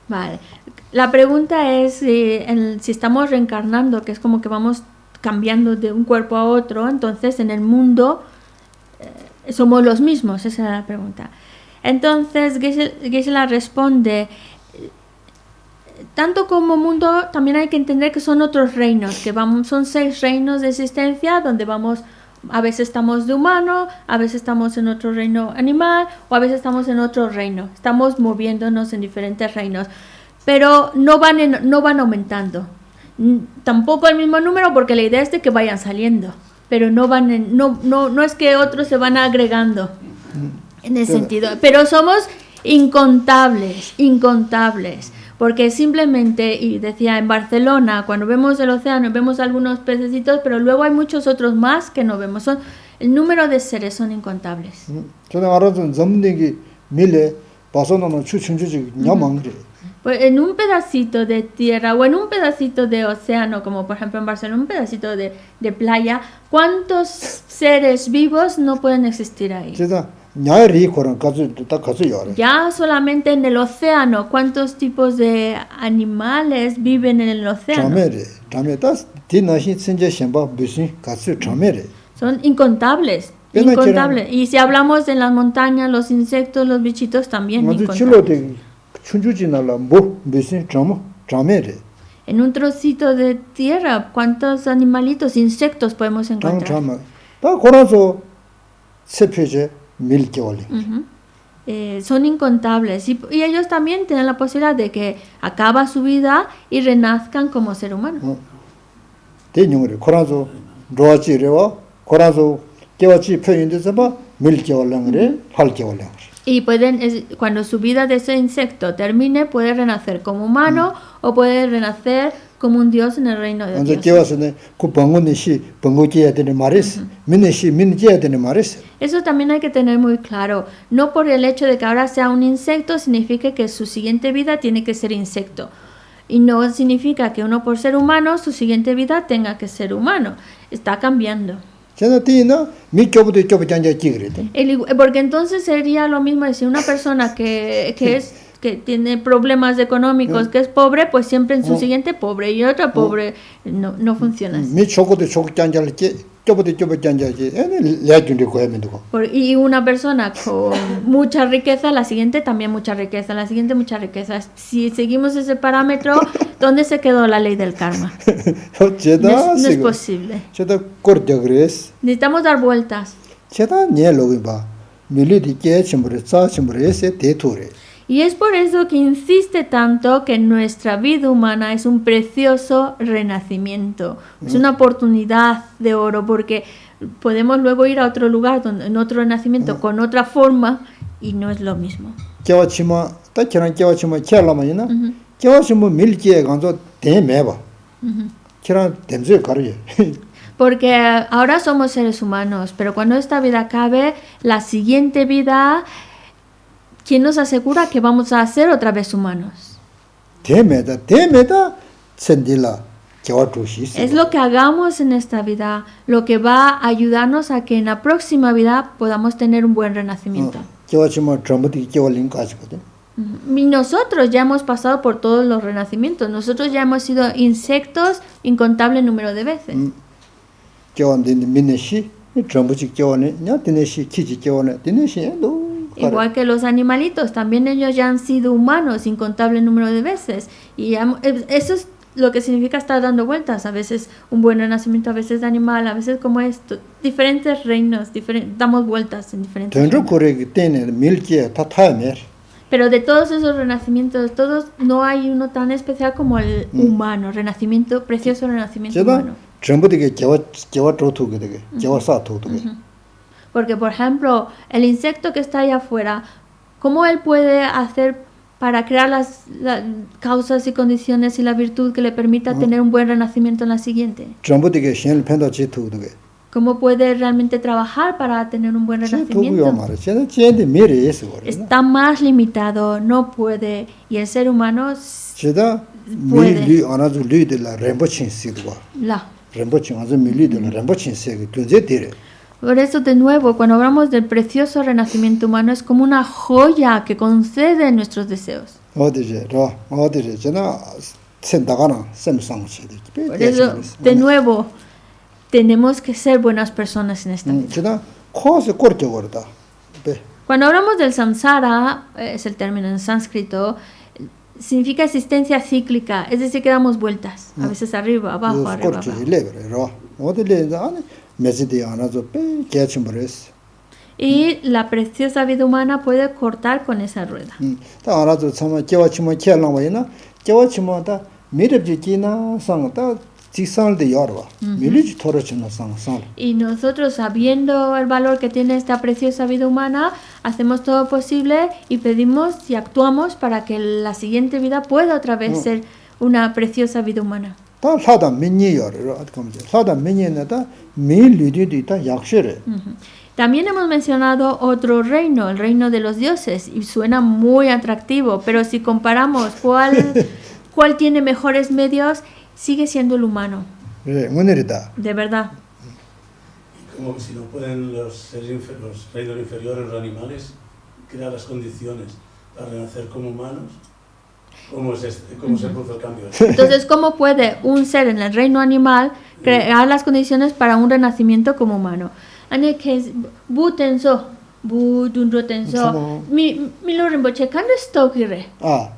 [SPEAKER 2] Vale. La pregunta es si estamos reencarnando, que es como que vamos cambiando de un cuerpo a otro, entonces en el mundo somos los mismos, esa era la pregunta. Entonces Geshe-la responde, tanto como mundo también hay que entender que son otros reinos, que son 6 reinos de existencia donde vamos. A veces estamos de humano, a veces estamos en otro reino animal o a veces estamos en otro reino. Estamos moviéndonos en diferentes reinos, pero no van aumentando. Tampoco el mismo número porque la idea es de que vayan saliendo, pero no es que otros se van agregando en ese sentido. Pero somos incontables. Porque simplemente, y decía, en Barcelona, cuando vemos el océano, vemos algunos pececitos, pero luego hay muchos otros más que no vemos. El número de seres son incontables. Pues en un pedacito de tierra o en un pedacito de océano, como por ejemplo en Barcelona, un pedacito de playa, ¿cuántos seres vivos no pueden existir ahí?
[SPEAKER 1] 냐리 코랑 가서 다 가서 요래.
[SPEAKER 2] Ya solamente en el océano, ¿cuántos tipos de animales viven en el océano?
[SPEAKER 1] 잠에다 디나시 신제 셴바 비신 가서 잠에래.
[SPEAKER 2] Son incontables,
[SPEAKER 1] Pero
[SPEAKER 2] incontables. Y si hablamos de las montañas, los insectos, los bichitos también
[SPEAKER 1] 먼저
[SPEAKER 2] incontables.
[SPEAKER 1] 칠로데 춘주지나라 뭐 비신 잠에래.
[SPEAKER 2] En un trocito de tierra, ¿cuántos animalitos, insectos podemos encontrar?
[SPEAKER 1] 잠. 다 고라서 세표제 밀겨올리.
[SPEAKER 2] Ujú. Son incontables y ellos también tienen la posibilidad de que acaba su vida y renazcan como ser humano.
[SPEAKER 1] 대용으로 고라서 로아지레와 고라서 개와지 표현돼서 봐 밀겨올랑그래 할겨올랑.
[SPEAKER 2] Y pueden, cuando su vida de ese insecto termine, puede renacer como humano o puede renacer como un dios en el reino de
[SPEAKER 1] 먼저
[SPEAKER 2] Dios.
[SPEAKER 1] 개와서는 그 번고니시 번고지야 되는 말이스. 민네시 민지야 되는 말이스.
[SPEAKER 2] Eso también hay que tener muy claro. No por el hecho de que ahora sea un insecto significa que su siguiente vida tiene que ser insecto. Y no significa que uno por ser humano, su siguiente vida tenga que ser humano. Está cambiando.
[SPEAKER 1] 제가 뒤나 미교부터 좁장자 지그래데.
[SPEAKER 2] Porque entonces sería lo mismo decir una persona que tiene problemas económicos, que es pobre, pues siempre en su siguiente pobre y otra pobre. No funciona así.
[SPEAKER 1] 미 초고도 좁장자를 좁부터 좁장자지. 에네 레준리 고야면도.
[SPEAKER 2] Y una persona con mucha riqueza, la siguiente también mucha riqueza, la siguiente mucha riqueza. Si seguimos ese parámetro, ¿dónde se quedó la ley del karma?
[SPEAKER 1] 제다
[SPEAKER 2] No es posible.
[SPEAKER 1] 제다 κορ져 그랬어.
[SPEAKER 2] Necesitamos dar vueltas.
[SPEAKER 1] 제다 녀로기 봐. 밀리디 깨침으로 싸침으로 해서 대토래.
[SPEAKER 2] Y es por eso que insiste tanto que nuestra vida humana es un precioso renacimiento, es una oportunidad de oro, porque podemos luego ir a otro lugar, en otro renacimiento, con otra forma, y no es lo mismo.
[SPEAKER 1] 깨와치마 딱처럼 깨와치마 캬라마이나. 깨와치마 밀지에 간서 대매봐. 그런 댐제 가르예.
[SPEAKER 2] Porque ahora somos seres humanos, pero cuando esta vida acabe, la siguiente vida, ¿quién nos asegura que vamos a ser otra vez humanos?
[SPEAKER 1] 대매다 sendirla 깨와주시.
[SPEAKER 2] Es lo que hagamos en esta vida, lo que va a ayudarnos a que en la próxima vida podamos tener un buen renacimiento.
[SPEAKER 1] 깨와치마 전부터 깨월린 가지거든.
[SPEAKER 2] Y nosotros ya hemos pasado por todos los renacimientos, nosotros ya hemos sido insectos incontable número de veces.
[SPEAKER 1] 깨원데 민네시 전부지 깨원에 냐 디네시 키지 깨원에 디네시 너.
[SPEAKER 2] Igual que los animalitos, también ellos ya han sido humanos incontable número de veces. Y eso es lo que significa estar dando vueltas. A veces un buen renacimiento, a veces de animal, a veces como esto. Diferentes reinos, damos vueltas en diferentes
[SPEAKER 1] 전주
[SPEAKER 2] reinos.
[SPEAKER 1] 고래기 때는 밀지에 다 타야매.
[SPEAKER 2] Pero de todos esos renacimientos, todos no hay uno tan especial como el humano, renacimiento, precioso renacimiento humano.
[SPEAKER 1] 전부 되게 깨와 조투게 되게 깨와 사투게.
[SPEAKER 2] Porque, por ejemplo, el insecto que está allá afuera, ¿cómo él puede hacer para crear las causas y condiciones y la virtud que le permita tener un buen renacimiento en la siguiente?
[SPEAKER 1] 전부 되게 신을 팬다 지투게.
[SPEAKER 2] ¿Cómo puede realmente trabajar para tener un buen
[SPEAKER 1] 지투고요
[SPEAKER 2] renacimiento?
[SPEAKER 1] 말이야. 제가 제한테 미래 있어 그래.
[SPEAKER 2] Está más limitado, no puede. Y el ser humano
[SPEAKER 1] 제가
[SPEAKER 2] puede.
[SPEAKER 1] 밀리 안아주 리들라 렘버친 시도가.
[SPEAKER 2] la.
[SPEAKER 1] 렘버친 아주 밀리들 렘버친 세게 둔제 되래.
[SPEAKER 2] Por eso, de nuevo, cuando hablamos del precioso renacimiento humano, es como una joya que concede nuestros deseos.
[SPEAKER 1] 어디제 제가 센다가나 셈상치데.
[SPEAKER 2] Por eso, de nuevo, tenemos que ser buenas personas en esta vida.
[SPEAKER 1] 제가 코스 꼬르게 거다.
[SPEAKER 2] Cuando hablamos del samsara, es el término en sánscrito, significa existencia cíclica, es decir, que damos vueltas, a veces arriba, abajo, arriba, abajo. Y la preciosa vida humana puede cortar con esa rueda. Y nosotros, sabiendo el valor que tiene esta preciosa vida humana, hacemos todo posible y pedimos y actuamos para que la siguiente vida pueda otra vez ser una preciosa vida humana. También hemos mencionado otro reino, el reino de los dioses, y suena muy atractivo, pero si comparamos cuál tiene mejores medios, sigue siendo el humano. De verdad.
[SPEAKER 8] como que si no pueden los reinos inferiores, los animales, crear las condiciones para renacer como humanos, ¿cómo se produce el cambio?
[SPEAKER 2] Entonces, ¿cómo puede un ser en el reino animal crear las condiciones para un renacimiento como humano? Ane que bu tenso, bu dunro tenso. Milo rimboche kan stop kire.
[SPEAKER 1] 아,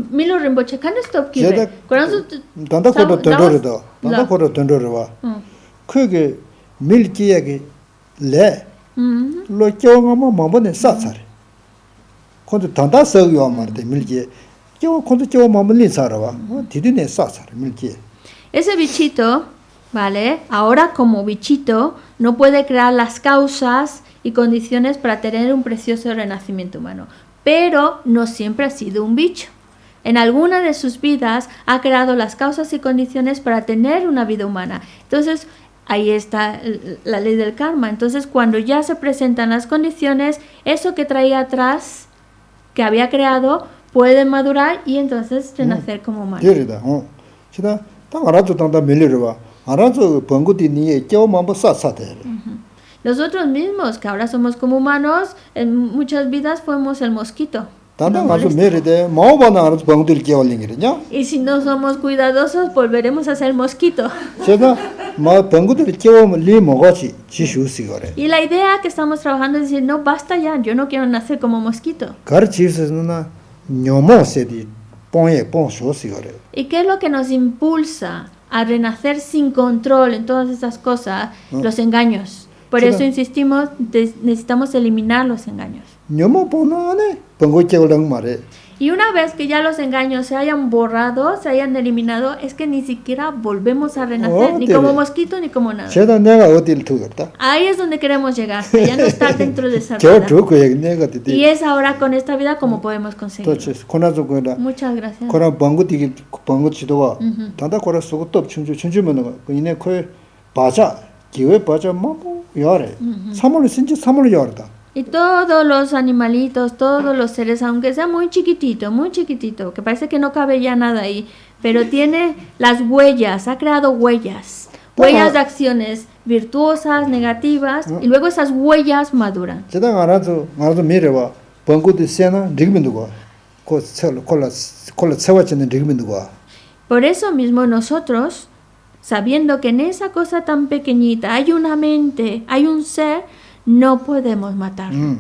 [SPEAKER 2] Milo rimboche kan stop kire. Corazón
[SPEAKER 1] 단다 코로 던더르도. 단다 코로 던더르와. 그게 밀기야게 레. 로 껴가마 마번에 싸차래. 콘도 단다 서요 말데 밀기. 껴 콘도 껴 마번리 사라와. 디디네 싸차래 밀기.
[SPEAKER 2] Ese bichito, ¿vale? Ahora como bichito no puede crear las causas y condiciones para tener un precioso renacimiento humano. Pero no siempre ha sido un bicho. En alguna de sus vidas ha creado las causas y condiciones para tener una vida humana. Entonces, ahí está la ley del karma. Entonces, cuando ya se presentan las condiciones, eso que traía atrás, que había creado, puede madurar y entonces renacer como humano.
[SPEAKER 1] 데리다. 시다 딱 알아도 단다 밀리르와. 알아서 번구디 니에 껴 마번 싸싸대.
[SPEAKER 2] Nosotros mismos, que ahora somos como humanos, en muchas vidas fuimos el mosquito.
[SPEAKER 1] 단다 가서 메리데 마오바나 알아서 번구디 껴 올링이냐?
[SPEAKER 2] Y si no somos cuidadosos, volveremos a ser mosquito.
[SPEAKER 1] 제가 마 번구디 껴 리 먹어지 지슈시 거래.
[SPEAKER 2] Y la idea que estamos trabajando es decir, no, basta ya, yo no quiero nacer como mosquito.
[SPEAKER 1] 가르치스는 녀모세디 뽕에 뽕쇼시 거래.
[SPEAKER 2] ¿Y qué es lo que nos impulsa a renacer sin control en todas esas cosas? Los engaños. Por eso insistimos, necesitamos eliminar los engaños.
[SPEAKER 1] 녀모 보나네 번구 껴 올랑 말에.
[SPEAKER 2] Y una vez que ya los engaños se hayan borrado, se hayan eliminado, es que ni siquiera volvemos a renacer, ni como mosquito ni como nada.
[SPEAKER 1] 제가 내가 어디를 두겠다.
[SPEAKER 2] Ahí es donde queremos llegar, que ya no está dentro de esa
[SPEAKER 1] 저
[SPEAKER 2] vida.
[SPEAKER 1] 두고 내가 디디.
[SPEAKER 2] Y es ahora con esta vida como podemos conseguirlo.
[SPEAKER 1] 또치 코나서 거라.
[SPEAKER 2] Muchas gracias.
[SPEAKER 1] 코나 번구디 번구 지도와 단다 코라 속도 춘주 춘주면 그 이내 코에 바자 기회 바자 뭐 요래. 3월 진짜 3월 요르다.
[SPEAKER 2] Y todos los animalitos, todos los seres, aunque sea muy chiquitito, que parece que no cabe ya nada ahí, pero tiene las huellas, ha creado huellas de acciones virtuosas, negativas, y luego esas huellas maduran.
[SPEAKER 1] 제가 알아서 미래와 번구디 세나 리그민도가 콜라 세워지는 리그민도가.
[SPEAKER 2] Por eso mismo nosotros, sabiendo que en esa cosa tan pequeñita hay una mente, hay un ser, no podemos matarlo.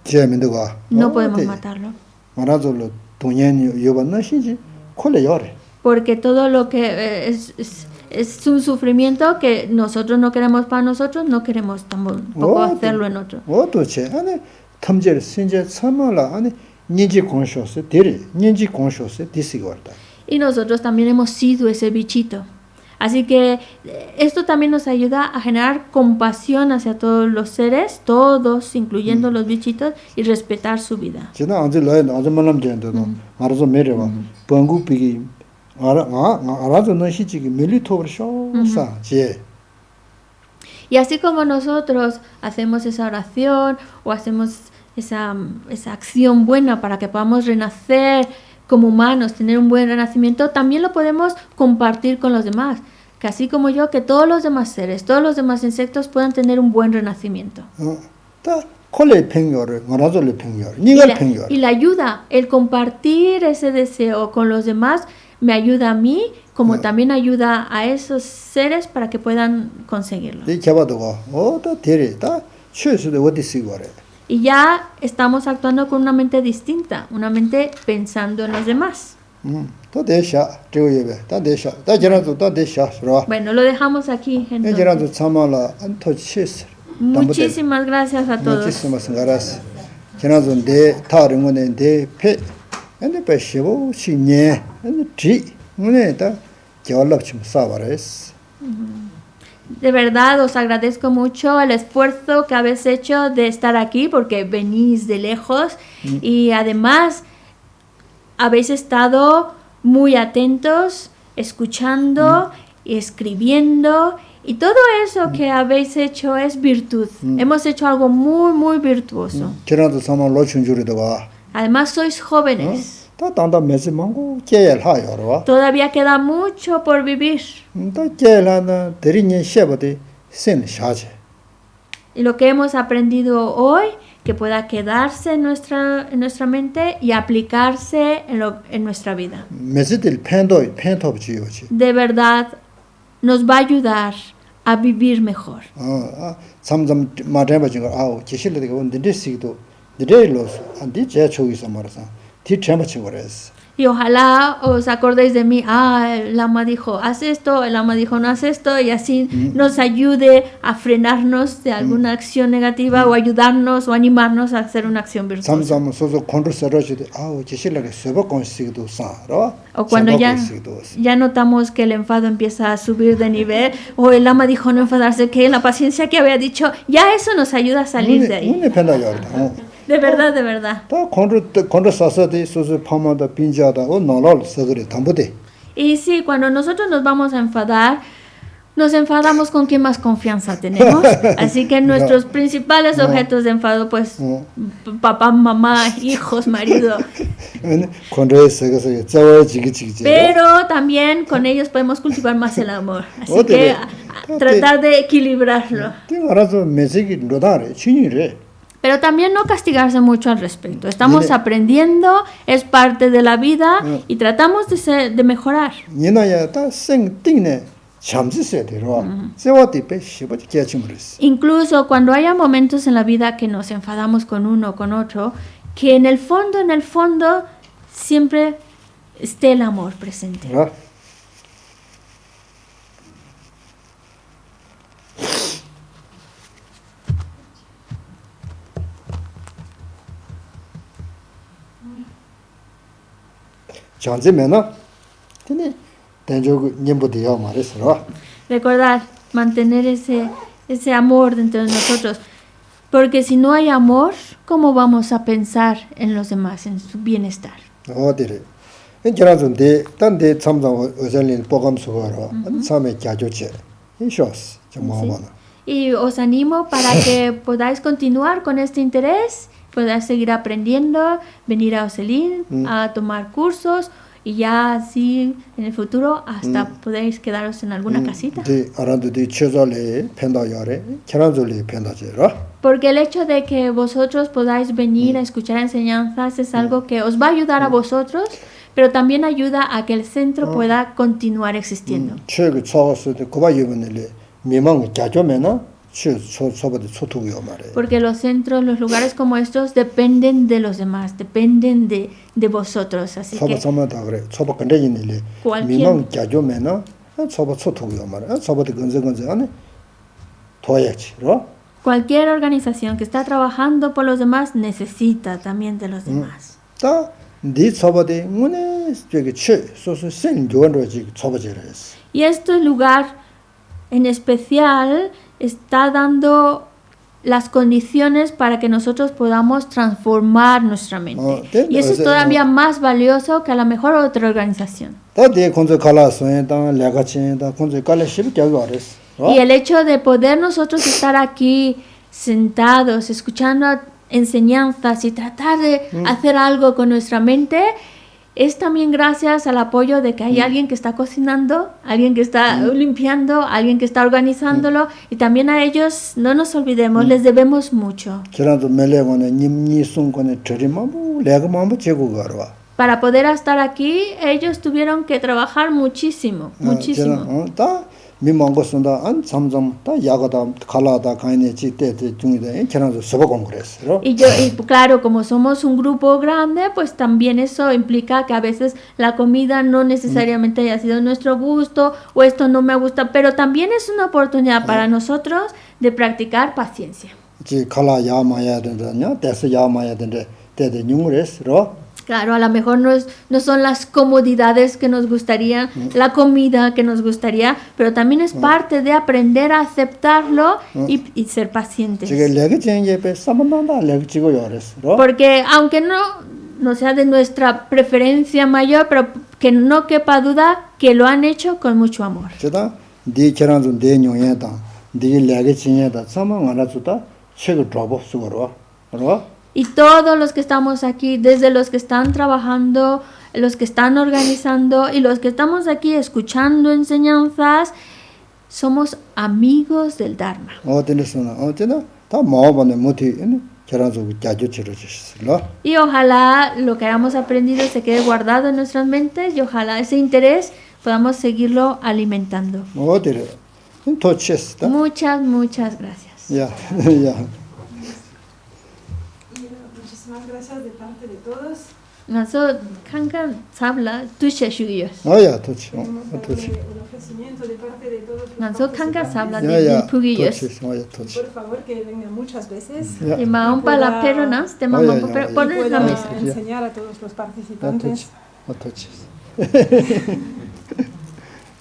[SPEAKER 1] 제민도가.
[SPEAKER 2] No podemos matarlo.
[SPEAKER 1] 알아서로 동년이 요번나 신지 콜레 요래.
[SPEAKER 2] Porque todo lo que es un sufrimiento que nosotros no queremos para nosotros, no queremos tampoco hacerlo en otro.
[SPEAKER 1] 도대체 안에 탐제를 신제 참말라 안에 니지 공쇼스 데리 니지 공쇼스 디시거다.
[SPEAKER 2] Y nosotros también hemos sido ese bichito. Así que esto también nos ayuda a generar compasión hacia todos los seres, todos, incluyendo los bichitos, y respetar su vida.
[SPEAKER 1] 제가 언제 아주 말람 된다도 알아서 메려와 번구 비기 알아서 너 시지기 밀리토버 쇼사 제.
[SPEAKER 2] Y así como nosotros hacemos esa oración o hacemos esa acción buena para que podamos renacer como humanos, tener un buen renacimiento, también lo podemos compartir con los demás. Que así como yo, que todos los demás seres, todos los demás insectos puedan tener un buen renacimiento. Y la ayuda, el compartir ese deseo con los demás, me ayuda a mí, como también ayuda a esos seres para que puedan conseguirlo. Y ya estamos actuando con una mente distinta, una mente pensando en los demás. Bueno, lo dejamos aquí, entonces. Muchísimas gracias a todos.
[SPEAKER 1] Muchísimas gracias. 지난번에 다른 배 근데 배시고 신예 지 문에다 겨울랍 좀 싸바레스.
[SPEAKER 2] De verdad os agradezco mucho el esfuerzo que habéis hecho de estar aquí porque venís de lejos y además habéis estado muy atentos, escuchando y escribiendo, y todo eso que habéis hecho es virtud. Hemos hecho algo muy, muy virtuoso. Además sois jóvenes. Todavía queda mucho por vivir. y lo que hemos aprendido hoy, que pueda quedarse en nuestra mente y aplicarse en nuestra vida.
[SPEAKER 1] 메시들 팬톱 지요지.
[SPEAKER 2] De verdad, nos va a ayudar a vivir mejor.
[SPEAKER 1] 삼삼 마레바 지가 아우 제실레가 온데 시기도 데레로스 안디 제초기서 말아서 뒤 쳔바치 거레스.
[SPEAKER 2] Y ojalá os acordéis de mí, el Lama dijo, haz esto, el Lama dijo, no haz esto, y así nos ayude a frenarnos de alguna acción negativa o ayudarnos o animarnos a hacer una acción virtuosa.
[SPEAKER 1] 삼삼 소소 컨트롤러지도 아우 제실레가 세버 건시기도 사로.
[SPEAKER 2] O cuando ya notamos que el enfado empieza a subir de nivel, o el Lama dijo no enfadarse, que la paciencia que había dicho, ya eso nos ayuda a salir de ahí. De verdad, de verdad. Y sí, cuando nosotros nos vamos a enfadar, nos enfadamos con quien más confianza tenemos. Así que nuestros principales objetos de enfado, pues, papá, mamá, hijos, marido. Pero también con ellos podemos cultivar más el amor. Así que tratar de equilibrarlo. Pero también no castigarse mucho al respecto. Estamos aprendiendo, es parte de la vida y tratamos de mejorar. Incluso cuando haya momentos en la vida que nos enfadamos con uno o con otro, que en el fondo, siempre esté el amor presente. Recordar, mantener ese amor dentro de nosotros, porque si no hay amor, ¿cómo vamos a pensar en los demás, en su bienestar? Y os animo para que podáis continuar con este interés, podáis seguir aprendiendo, venir a Oselin a tomar cursos y ya así en el futuro hasta podéis quedaros en alguna casita. Porque el hecho de que vosotros podáis venir a escuchar enseñanzas es algo que os va a ayudar a vosotros, pero también ayuda a que el centro pueda continuar existiendo. Porque los centros, los lugares como estos dependen de los demás, dependen de vosotros, así que cualquier organización que está trabajando por los demás necesita también de los demás. Y este lugar en especial está dando las condiciones para que nosotros podamos transformar nuestra mente. Y eso es todavía más valioso que a lo mejor otra organización. Y el hecho de poder nosotros estar aquí sentados, escuchando enseñanzas y tratar de hacer algo con nuestra mente, es también gracias al apoyo de que hay alguien que está cocinando, alguien que está limpiando, alguien que está organizándolo, y también a ellos, no nos olvidemos, les debemos mucho. Para poder estar aquí, ellos tuvieron que trabajar muchísimo, muchísimo. Y claro, como somos un grupo grande, pues también eso implica que a veces la comida no necesariamente haya sido nuestro gusto, o esto no me gusta, pero también es una oportunidad para nosotros de practicar paciencia. Claro, a lo mejor no son las comodidades que nos gustaría, la comida que nos gustaría, pero también es parte de aprender a aceptarlo y ser pacientes. Porque aunque no sea de nuestra preferencia mayor, pero que no quepa duda que lo han hecho con mucho amor. Y todos los que estamos aquí, desde los que están trabajando, los que están organizando y los que estamos aquí escuchando enseñanzas, somos amigos del Dharma.
[SPEAKER 1] 다 마음에 못이 계란소 야주치로지스라.
[SPEAKER 2] Y ojalá lo que hayamos aprendido se quede guardado en nuestras mentes y ojalá ese interés podamos seguirlo alimentando.
[SPEAKER 1] 어디래? 도치스다.
[SPEAKER 2] Muchas gracias.
[SPEAKER 1] 야.
[SPEAKER 9] Muchísimas gracias de parte de todos.
[SPEAKER 2] Naso kankan sabla tushe shugiyos.
[SPEAKER 1] 야, 도치.
[SPEAKER 9] Tenemos
[SPEAKER 1] 도치.
[SPEAKER 9] un ofrecimiento de parte de todos los
[SPEAKER 2] Naso kankan sabla
[SPEAKER 1] 야,
[SPEAKER 2] de pugiyos.
[SPEAKER 1] 도치. 도치.
[SPEAKER 9] Por favor, que vengan muchas veces.
[SPEAKER 1] 야.
[SPEAKER 2] Y maón para la peronas, te mamá
[SPEAKER 1] Oye,
[SPEAKER 2] para
[SPEAKER 1] oye.
[SPEAKER 2] poner
[SPEAKER 9] Pueda
[SPEAKER 2] la mesa.
[SPEAKER 9] enseñar a todos los participantes.
[SPEAKER 1] 도치.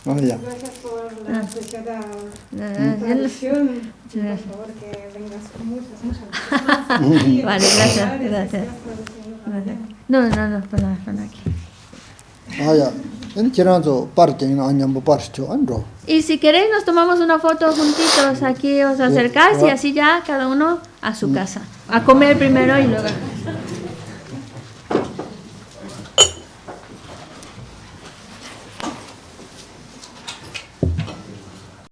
[SPEAKER 1] 야.
[SPEAKER 9] Gracias por la apreciada traducción. Por favor, que vengas con muchas más.
[SPEAKER 2] Vale, gracias. No, para aquí.
[SPEAKER 1] 야. 계란소 빠르게는 아니면 빠르죠. 안로.
[SPEAKER 2] Y si queréis nos tomamos una foto juntitos, aquí os acercáis y así ya cada uno a su casa. A comer primero y luego.